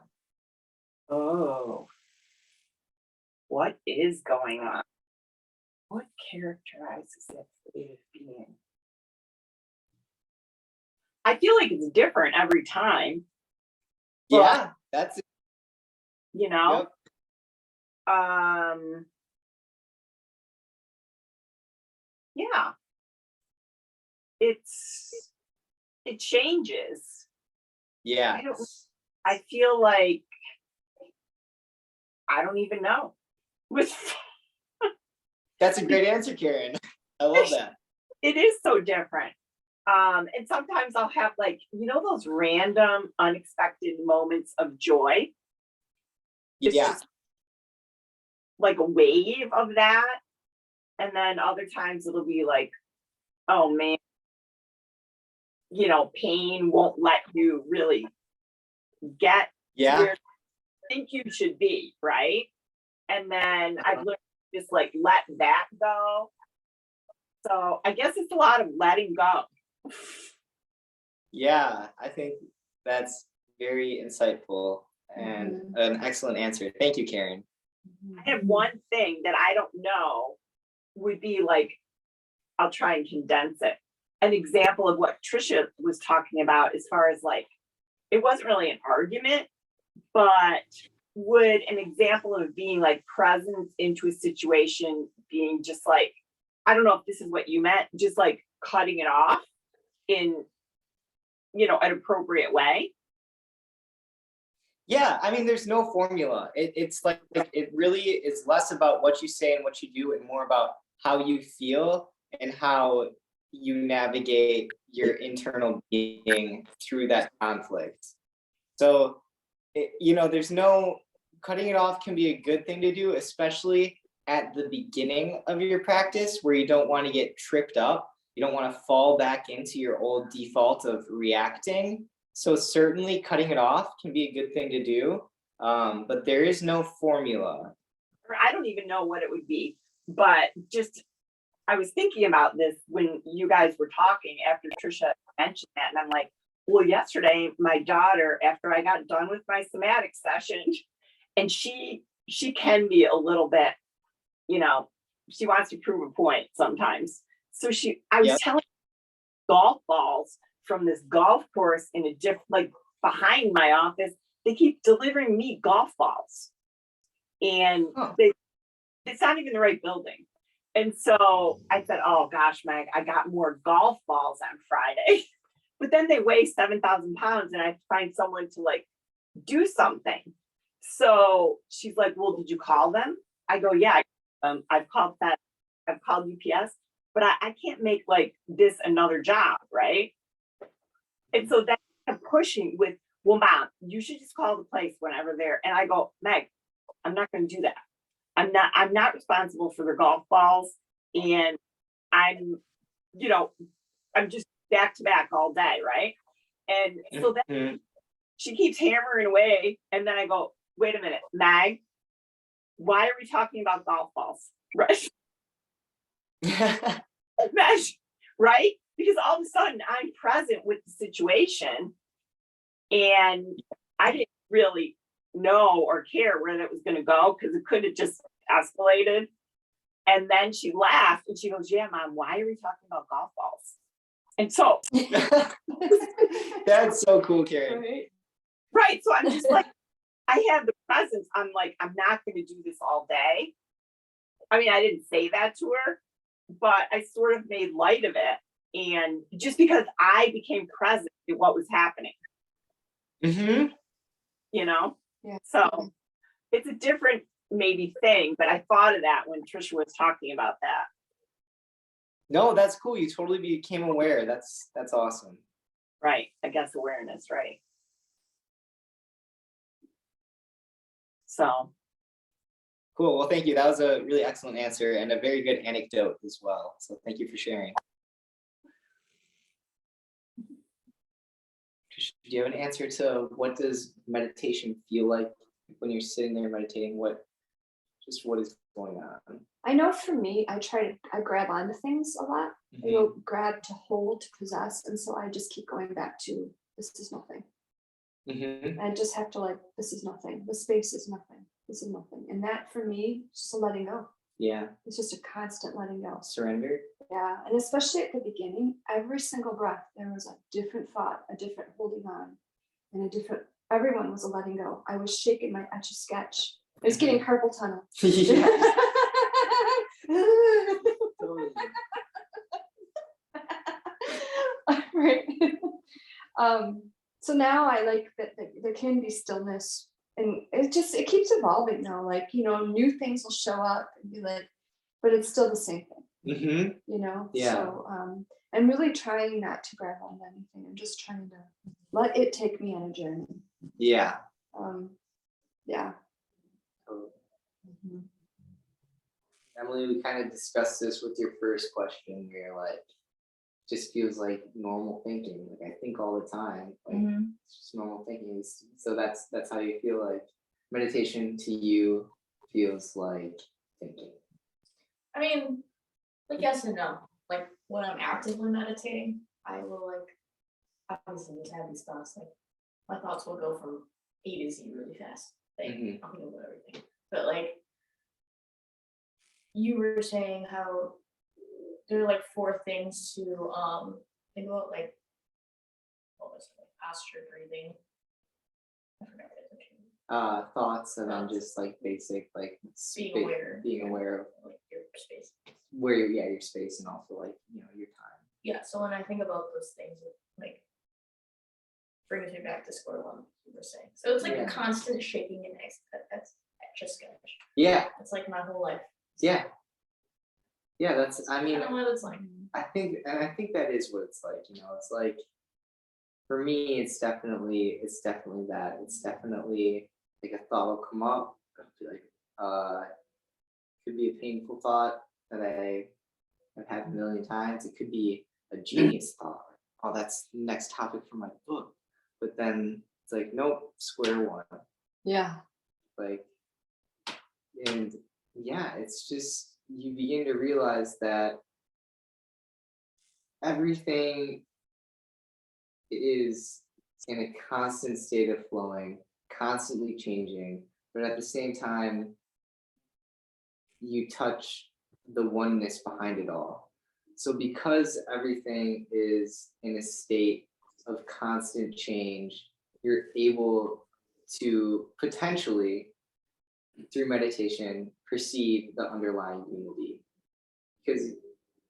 oh, what is going on? What characterizes that state of being? I feel like it's different every time, Yeah, that's it. you know. Yep. Yeah, it changes. Yeah. I feel like I don't even know. That's a great answer, Karen. I love that. It is so different. And sometimes I'll have like, those random unexpected moments of joy. It's Yeah. just like a wave of that. And then other times it'll be like, oh man, pain won't let you really get Yeah. where you think you should be, right? And then I've learned to just like let that go. So I guess it's a lot of letting go. Yeah, I think that's very insightful and an excellent answer. Thank you, Karen. I have one thing that I don't know would be like, I'll try and condense it. An example of what Trisha was talking about as far as like, it wasn't really an argument, but would an example of being like present into a situation being just like, I don't know if this is what you meant, just like cutting it off in, an appropriate way. Yeah, I mean, there's no formula. It's like it really is less about what you say and what you do, and more about how you feel and how you navigate your internal being through that conflict. So, there's no cutting it off can be a good thing to do, especially at the beginning of your practice where you don't want to get tripped up. You don't want to fall back into your old default of reacting. So certainly cutting it off can be a good thing to do, but there is no formula. Or I don't even know what it would be, but just I was thinking about this when you guys were talking after Trisha mentioned that, and I'm like, well, yesterday my daughter, after I got done with my somatic session, and she can be a little bit, she wants to prove a point sometimes. So I was telling golf balls from this golf course in a different, like behind my office, they keep delivering me golf balls, and it's not even the right building. And so I said, oh gosh, Meg, I got more golf balls on Friday. But then they weigh 7,000 pounds and I have to find someone to like do something. So she's like, well, did you call them? I go, yeah, I've called that, I've called UPS, but I can't make like this another job, right? And so then I'm pushing with, well, Mom, you should just call the place whenever they're, and I go, Meg, I'm not gonna do that. I'm not responsible for the golf balls. And I'm, you know, I'm just back to back all day, right? And so then she keeps hammering away. And then I go, wait a minute, Mag, why are we talking about golf balls? Right? Meg, right? Because all of a sudden I'm present with the situation and I didn't really know or care where that was going to go because it could have just escalated. And then she laughed and she goes, yeah, Mom, why are we talking about golf balls? And so That's so cool, Karen. right. So I'm just like, I have the presence. I'm like, I'm not going to do this all day. I mean, I didn't say that to her, but I sort of made light of it. And just because I became present in what was happening, you know? Yeah. So it's a different maybe thing, but I thought of that when Trisha was talking about that. No, that's cool. You totally became aware. That's awesome. Right. I guess awareness, right? So Cool. Well, thank you. That was a really excellent answer and a very good anecdote as well. So thank you for sharing. Do you have an answer to what does meditation feel like when you're sitting there meditating? What is going on? I know for me, I grab onto things a lot. I go grab, to hold, to possess. And so I just keep going back to, this is nothing. I just have to like, this is nothing. The space is nothing. This is nothing. And that for me, is just a letting go. Yeah. It's just a constant letting go. Surrender. Yeah. And especially at the beginning, every single breath, there was a different thought, a different holding on, and a different, everyone was a letting go. I was shaking my etch a sketch. I was getting carpal tunnel. Right. So now I like that there can be stillness, and it keeps evolving now. Like, new things will show up and be like, but it's still the same thing. Yeah. So I'm really trying not to grab on anything. I'm just trying to let it take me on a journey. Yeah. Yeah. Emily, we kind of discussed this with your first question where you're like, just feels like normal thinking. Like I think all the time. Like it's just normal thinking. So that's how you feel like meditation to you feels like thinking. I mean, like yes and no. Like when I'm actively meditating, I will like obviously just have these thoughts. Like my thoughts will go from A to Z really fast. Like I'll think about everything. But like you were saying how there are like 4 things to think about, like what was it, like posture, breathing. I forgot what it was. Thoughts and then just like basic like being aware of like your space. Where your space and also like your time. Yeah, so when I think about those things, it like brings me back to square one, you were saying. So it's like a constant shaking and that's just sketch. Yeah. It's like my whole life. Yeah. Yeah, that's I don't know what it's like. I think that is what it's like, it's like for me it's definitely that. It's definitely like a thought will come up. I'll be like, could be a painful thought that I've had a million times. It could be a genius thought. Oh, that's the next topic for my book. But then it's like, nope, square one. Yeah. Like, and yeah, it's just, you begin to realize that everything is in a constant state of flowing, constantly changing, but at the same time, you touch the oneness behind it all. So because everything is in a state of constant change, you're able to potentially, through meditation, perceive the underlying unity. because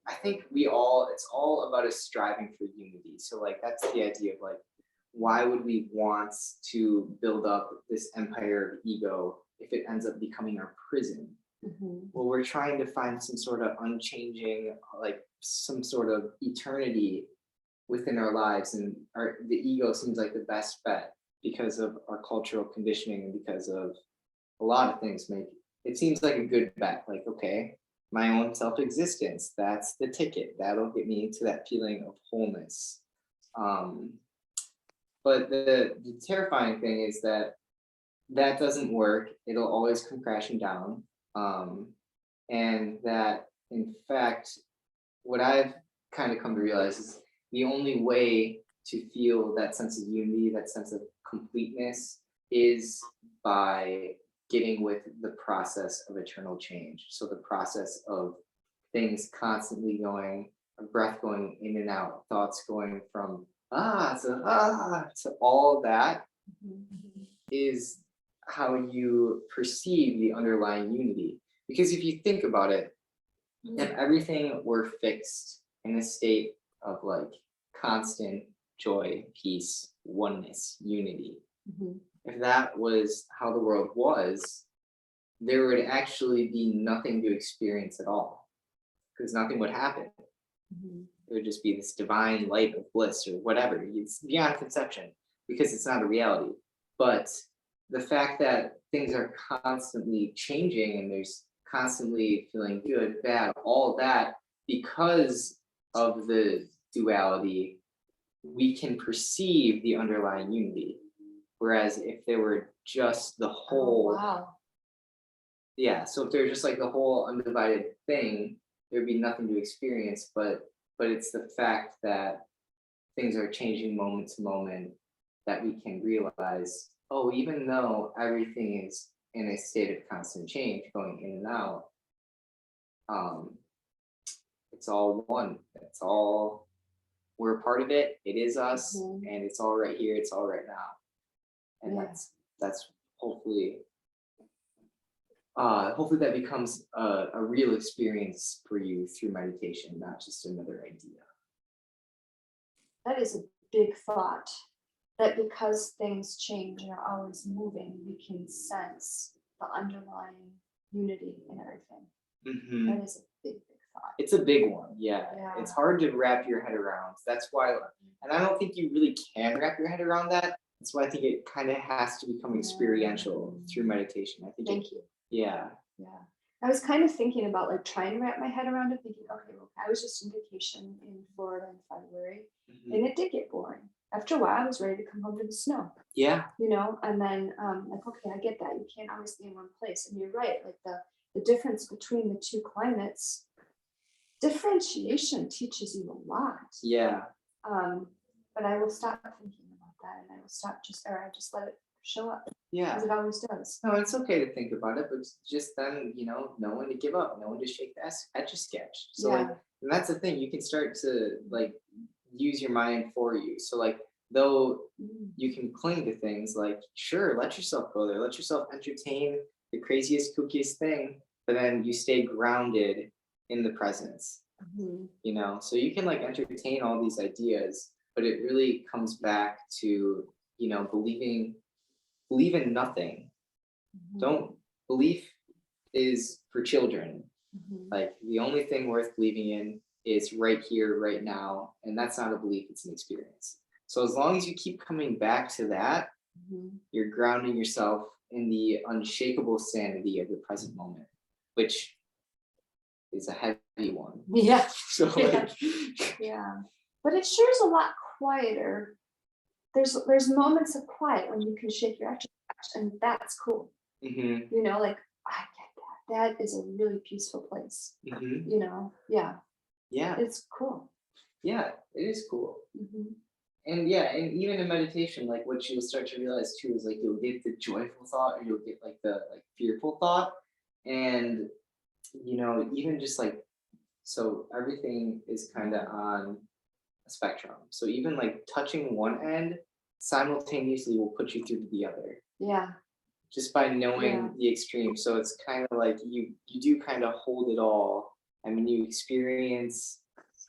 I think it's all about us striving for unity. So like that's the idea of like, why would we want to build up this empire of ego if it ends up becoming our prison? Well, we're trying to find some sort of unchanging, like some sort of eternity within our lives, and the ego seems like the best bet because of our cultural conditioning and because of a lot of things. Make it seems like a good bet. Like, okay, my own self-existence, that's the ticket. That'll get me to that feeling of wholeness. But the terrifying thing is that that doesn't work. It'll always come crashing down. And that, in fact, what I've kind of come to realize is the only way to feel that sense of unity, that sense of completeness, is by getting with the process of eternal change. So the process of things constantly going, a breath going in and out, thoughts going from to all that is how you perceive the underlying unity. Because if you think about it, if everything were fixed in a state of like constant joy, peace, oneness, unity, if that was how the world was, there would actually be nothing to experience at all, because nothing would happen. It would just be this divine light of bliss or whatever. It's beyond conception because it's not a reality. But the fact that things are constantly changing and there's constantly feeling good, bad, all that, because of the duality, we can perceive the underlying unity. Whereas if there were just the whole, yeah, so if they're just like the whole undivided thing, there'd be nothing to experience. But it's the fact that things are changing moment to moment that we can realize, oh, even though everything is in a state of constant change, going in and out, it's all one. It's all, we're a part of it. It is us, and it's all right here. It's all right now. And that's hopefully that becomes a real experience for you through meditation, not just another idea. That is a big thought, that because things change and are always moving, we can sense the underlying unity in everything. That is a big thought. It's a big one. Yeah. It's hard to wrap your head around. That's why, and I don't think you really can wrap your head around that. That's why I think it kind of has to become experiential through meditation. I think. Thank you. Yeah. I was kind of thinking about like trying to wrap my head around it, thinking, okay, well, I was just on vacation in Florida in February, and it did get boring. After a while, I was ready to come home to the snow. Yeah. You know, and then like, okay, I get that. You can't always be in one place. And you're right, like the difference between the two climates, differentiation teaches you a lot. Yeah. But I will stop thinking about that, and I will stop I just let it show up. Yeah. As it always does. No, it's okay to think about it, but just then, know when to give up, know when to shake the etch a sketch. So like, and that's the thing, you can start to like use your mind for you. So like, though you can cling to things, like, sure, let yourself go there, let yourself entertain the craziest, kookiest thing, but then you stay grounded in the presence. So you can like entertain all these ideas, but it really comes back to, believe in nothing. Don't belief is for children. Like the only thing worth believing in is right here, right now. And that's not a belief, it's an experience. So as long as you keep coming back to that, you're grounding yourself in the unshakable sanity of the present moment, which is a heavy one. Yeah. So like, but it sure is a lot quieter. There's moments of quiet when you can shake your action, and that's cool. Like I get that. That is a really peaceful place. It's cool. Yeah, it is cool. And and even in meditation, like what you'll start to realize too is like you'll get the joyful thought, or you'll get like the fearful thought, and even just like, so everything is kind of on a spectrum. So even like touching one end simultaneously will put you through to the other. Yeah. Just by knowing the extreme. So it's kind of like you do kind of hold it all I mean, you experience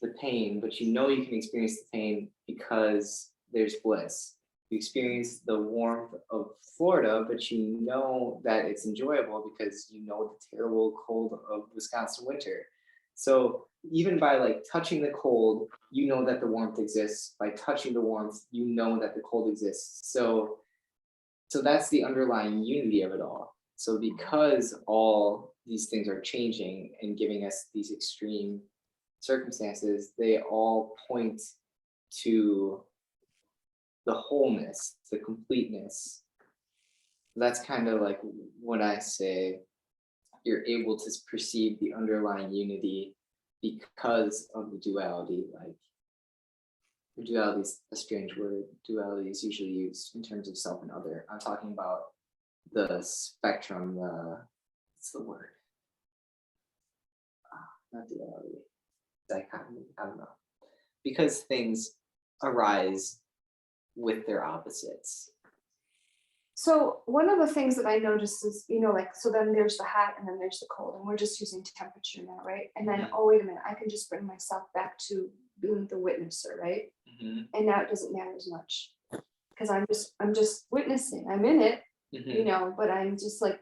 the pain, but you know you can experience the pain because there's bliss. You experience the warmth of Florida, but you know that it's enjoyable because you know the terrible cold of Wisconsin winter. So even by like touching the cold, you know that the warmth exists. By touching the warmth, you know that the cold exists. So that's the underlying unity of it all. So because all these things are changing and giving us these extreme circumstances, they all point to the wholeness, the completeness. That's kind of like when I say you're able to perceive the underlying unity because of the duality. Like the duality is a strange word. Duality is usually used in terms of self and other. I'm talking about the spectrum, what's the word? Not duality, dichotomy, I don't know. Because things arise with their opposites. So one of the things that I noticed is, like, so then there's the hot and then there's the cold, and we're just using temperature now, right? And then, oh, wait a minute, I can just bring myself back to being the witnesser, right? And now it doesn't matter as much because I'm just witnessing. I'm in it, but I'm just like,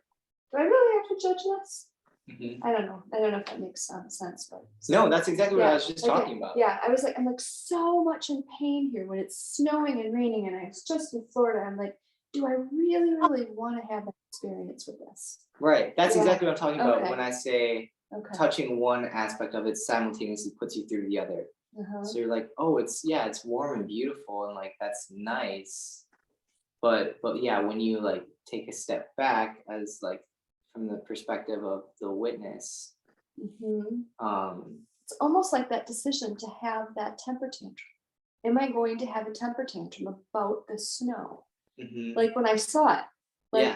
do I really have to judge this? I don't know if that makes sense, but No, that's exactly what I was just okay, talking about. Yeah, I'm like so much in pain here when it's snowing and raining, and I was just in Florida. I'm like, do I really want to have that experience with this? Right. That's Yeah. exactly what I'm talking about Okay. when I say Okay. touching one aspect of it simultaneously puts you through the other. So you're like, oh, it's warm and beautiful and like that's nice. But yeah, when you like take a step back as like from the perspective of the witness, it's almost like that decision to have that temper tantrum. Am I going to have a temper tantrum about the snow? Like when I saw it, like,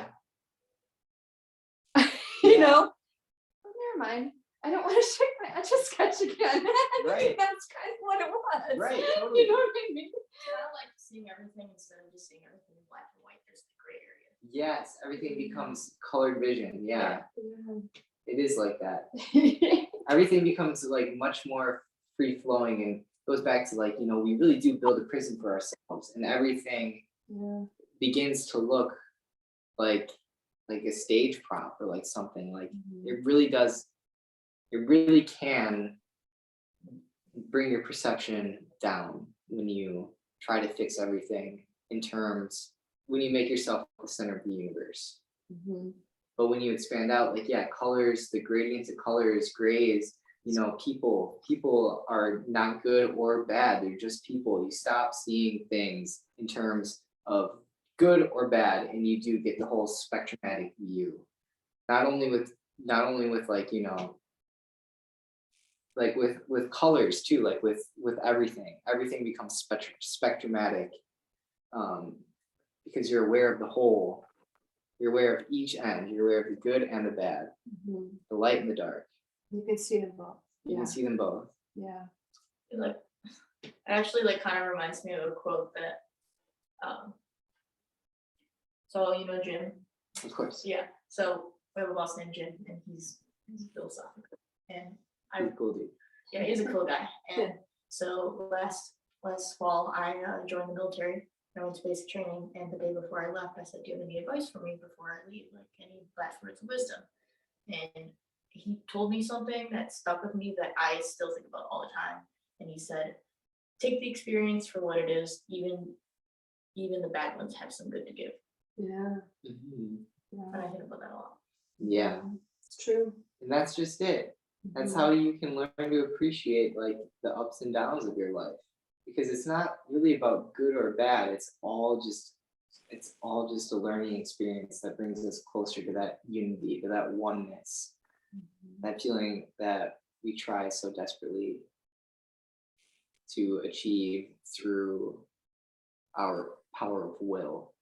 oh, never mind. I don't want to shake my etch a sketch again. Right. That's kind of what it was. Right, totally. You know what I mean? I like seeing everything instead of just seeing everything in black and white. There's the gray area. Yes, everything becomes colored vision. Yeah. It is like that. Everything becomes like much more free flowing and goes back to like, we really do build a prison for ourselves and everything begins to look like a stage prop or like something like it really can bring your perception down when you try to fix everything when you make yourself the center of the universe. But when you expand out, like, colors, the gradients of colors, grays, people are not good or bad. They're just people. You stop seeing things in terms of good or bad, and you do get the whole spectromatic view. Not only with like, like with colors too, like with everything becomes spectromatic, because you're aware of the whole. You're aware of each end. You're aware of the good and the bad, the light and the dark. You can see them both. You can see them both. Yeah. Like, it actually like kind of reminds me of a quote that, so Jim. Of course. Yeah. So we have a boss named Jim, and he's philosophical, and He's a cool dude. yeah, he's a cool guy. And so last fall, I joined the military. I went to basic training, and the day before I left, I said, "Do you have any advice for me before I leave? Like any last words of wisdom?" And he told me something that stuck with me that I still think about all the time. And he said, "Take the experience for what it is. Even the bad ones have some good to give." Yeah. And I think about that a lot. Yeah, It's true. and that's just it. That's how you can learn to appreciate like the ups and downs of your life, because it's not really about good or bad. It's all just a learning experience that brings us closer to that unity, to that oneness, that feeling that we try so desperately to achieve through our power of will.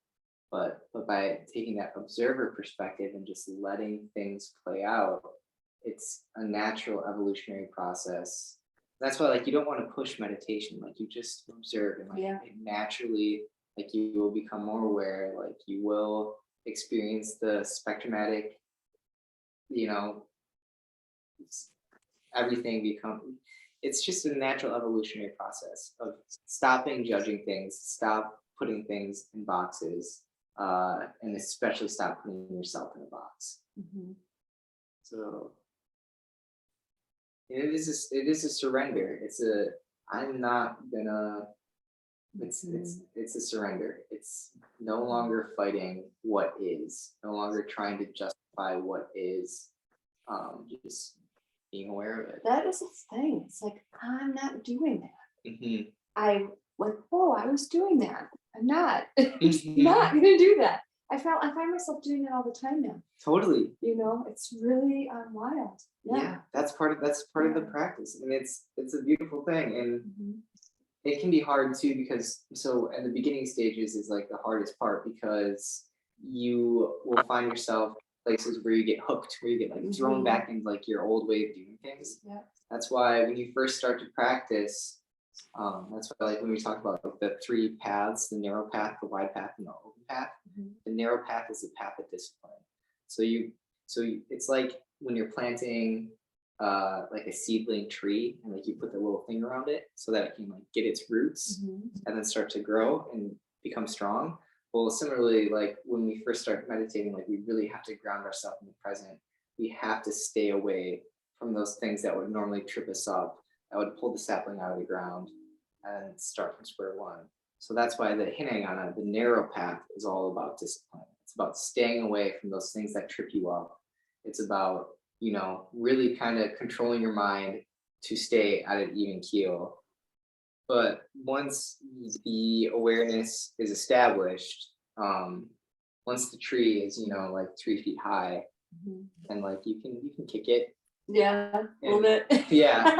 But by taking that observer perspective and just letting things play out, it's a natural evolutionary process. That's why like you don't want to push meditation, like you just observe and like it naturally, like you will become more aware, like you will experience the spectromatic, everything become, it's just a natural evolutionary process of stopping judging things, stop putting things in boxes, and especially stop putting yourself in a box. Mhm. So it is a surrender. I'm not gonna, it's a surrender. It's no longer fighting what is, no longer trying to justify what is, just being aware of it. That is a thing. It's like, I'm not doing that. Mhm. I like, oh, I was doing that. I'm not. Mhm. Not gonna do that. I find myself doing it all the time now. Totally. You know, it's really wild. Yeah, that's part of the Yeah. practice, and it's a beautiful thing, and Mhm. it can be hard too because so at the beginning stages is like the hardest part because you will find yourself places where you get hooked, where you get like thrown Mhm. back into like your old way of doing things. Yeah. That's why when you first start to practice, that's why like when we talk about like the three paths, the narrow path, the wide path, and the open path. Mhm. The narrow path is the path of discipline. It's like when you're planting like a seedling tree and like you put the little thing around it so that it can like get its roots Mhm. and then start to grow and become strong. Well, similarly, like when we first start meditating, like we really have to ground ourselves in the present. We have to stay away from those things that would normally trip us up, that would pull the sapling out of the ground and start from square one. So that's why the Hinayana, the narrow path, is all about discipline. It's about staying away from those things that trip you up. It's about, really kind of controlling your mind to stay at an even keel. But once the awareness is established, once the tree is, like 3 feet high, Mhm. and like you can kick it. Yeah, a little And- bit. Yeah.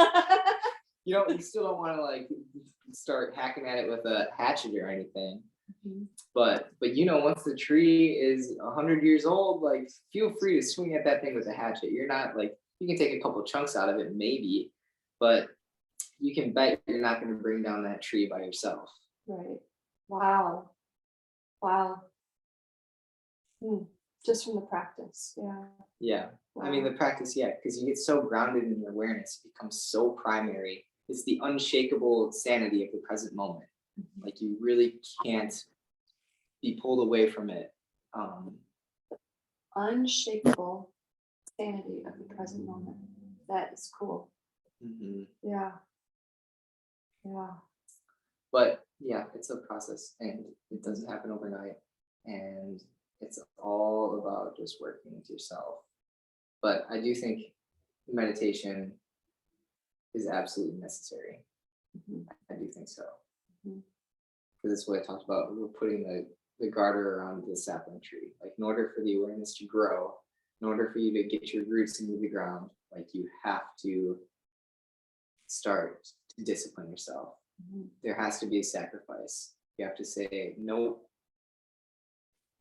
You still don't want to like start hacking at it with a hatchet or anything. Mhm. But once the tree is 100 years old, like feel free to swing at that thing with a hatchet. You're not like, you can take a couple chunks out of it maybe, but you can bet you're not going to bring down that tree by yourself. Right. Wow. Wow. Just from the practice. Yeah. Yeah. I mean, Wow. the practice, yeah, because you get so grounded in your awareness, it becomes so primary. It's the unshakable sanity of the present moment. Mhm. Like you really can't be pulled away from it. Unshakable sanity of the present moment. That is cool. Mhm. Yeah. Yeah. But yeah, it's a process and it doesn't happen overnight. And it's all about just working with yourself. But I do think meditation is absolutely necessary. Mhm. I do think so. Mhm. Because it's what I talked about. We're putting the garter around the sapling tree. Like in order for the awareness to grow, in order for you to get your roots into the ground, like you have to start to discipline yourself. Mhm. There has to be a sacrifice. You have to say, nope,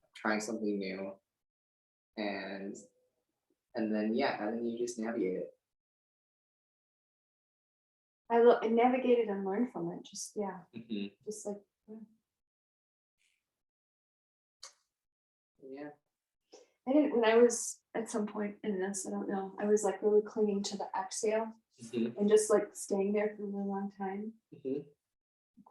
I'm trying something new. And then you just navigate it. I navigated and learned from it. Just just like Yeah. I didn't when I was at some point in this. I don't know. I was like really clinging to the exhale Mhm. and just like staying there for a really long time. Mhm.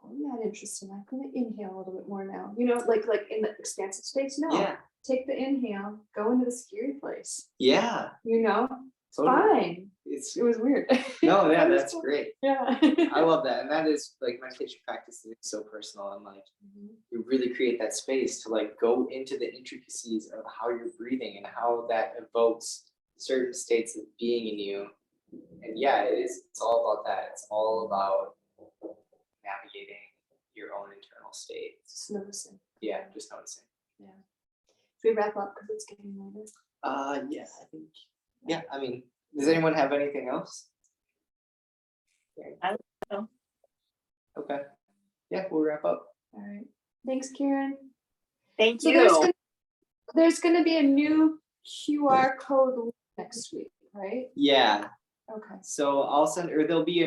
I'm not interested. I'm going to inhale a little bit more now. Like in the expansive space. No, Yeah. take the inhale, go into the scary place. Yeah. Totally. Fine. It was weird. No, yeah, It was that's cool. great. Yeah. I love that. And that is like meditation practice is so personal and like you really create that space to like go into the intricacies of how you're breathing and how that evokes certain states of being in you. And yeah, it's all about that. It's all about navigating your own internal state. Just noticing. Yeah, just noticing. Yeah. Should we wrap up because it's getting later? Yeah, I think. Yeah, I mean, does anyone have anything else? I don't know. Okay. Yeah, we'll wrap up. All right. Thanks, Karen. Thank So you. there's gonna be a new QR code next week, right? Yeah. Okay. So I'll send, or there'll be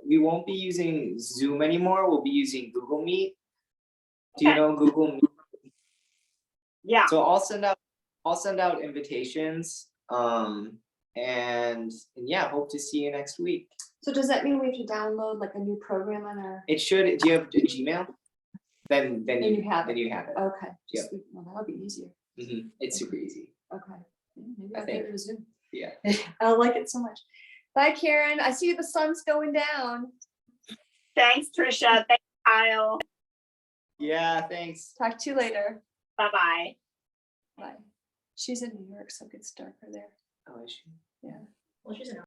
we won't be using Zoom anymore. We'll be using Google Meet. Do you Okay. know Google Meet? Yeah. So I'll send out invitations. And yeah, hope to see you next week. So does that mean we have to download like a new program on our, It should, do you have a Gmail? Then Then you have then it. you have it. okay, Yep. well, that'll be easier. It's super easy. Okay. Maybe I I'll think. get it to Zoom. Yeah. I like it so much. Bye, Karen. I see the sun's going down. Thanks, Trisha. Thanks, Kyle. Yeah, thanks. Talk to you later. Bye-bye. Bye. She's in New York, so it gets darker there. Oh, is she? Yeah. Well, she's an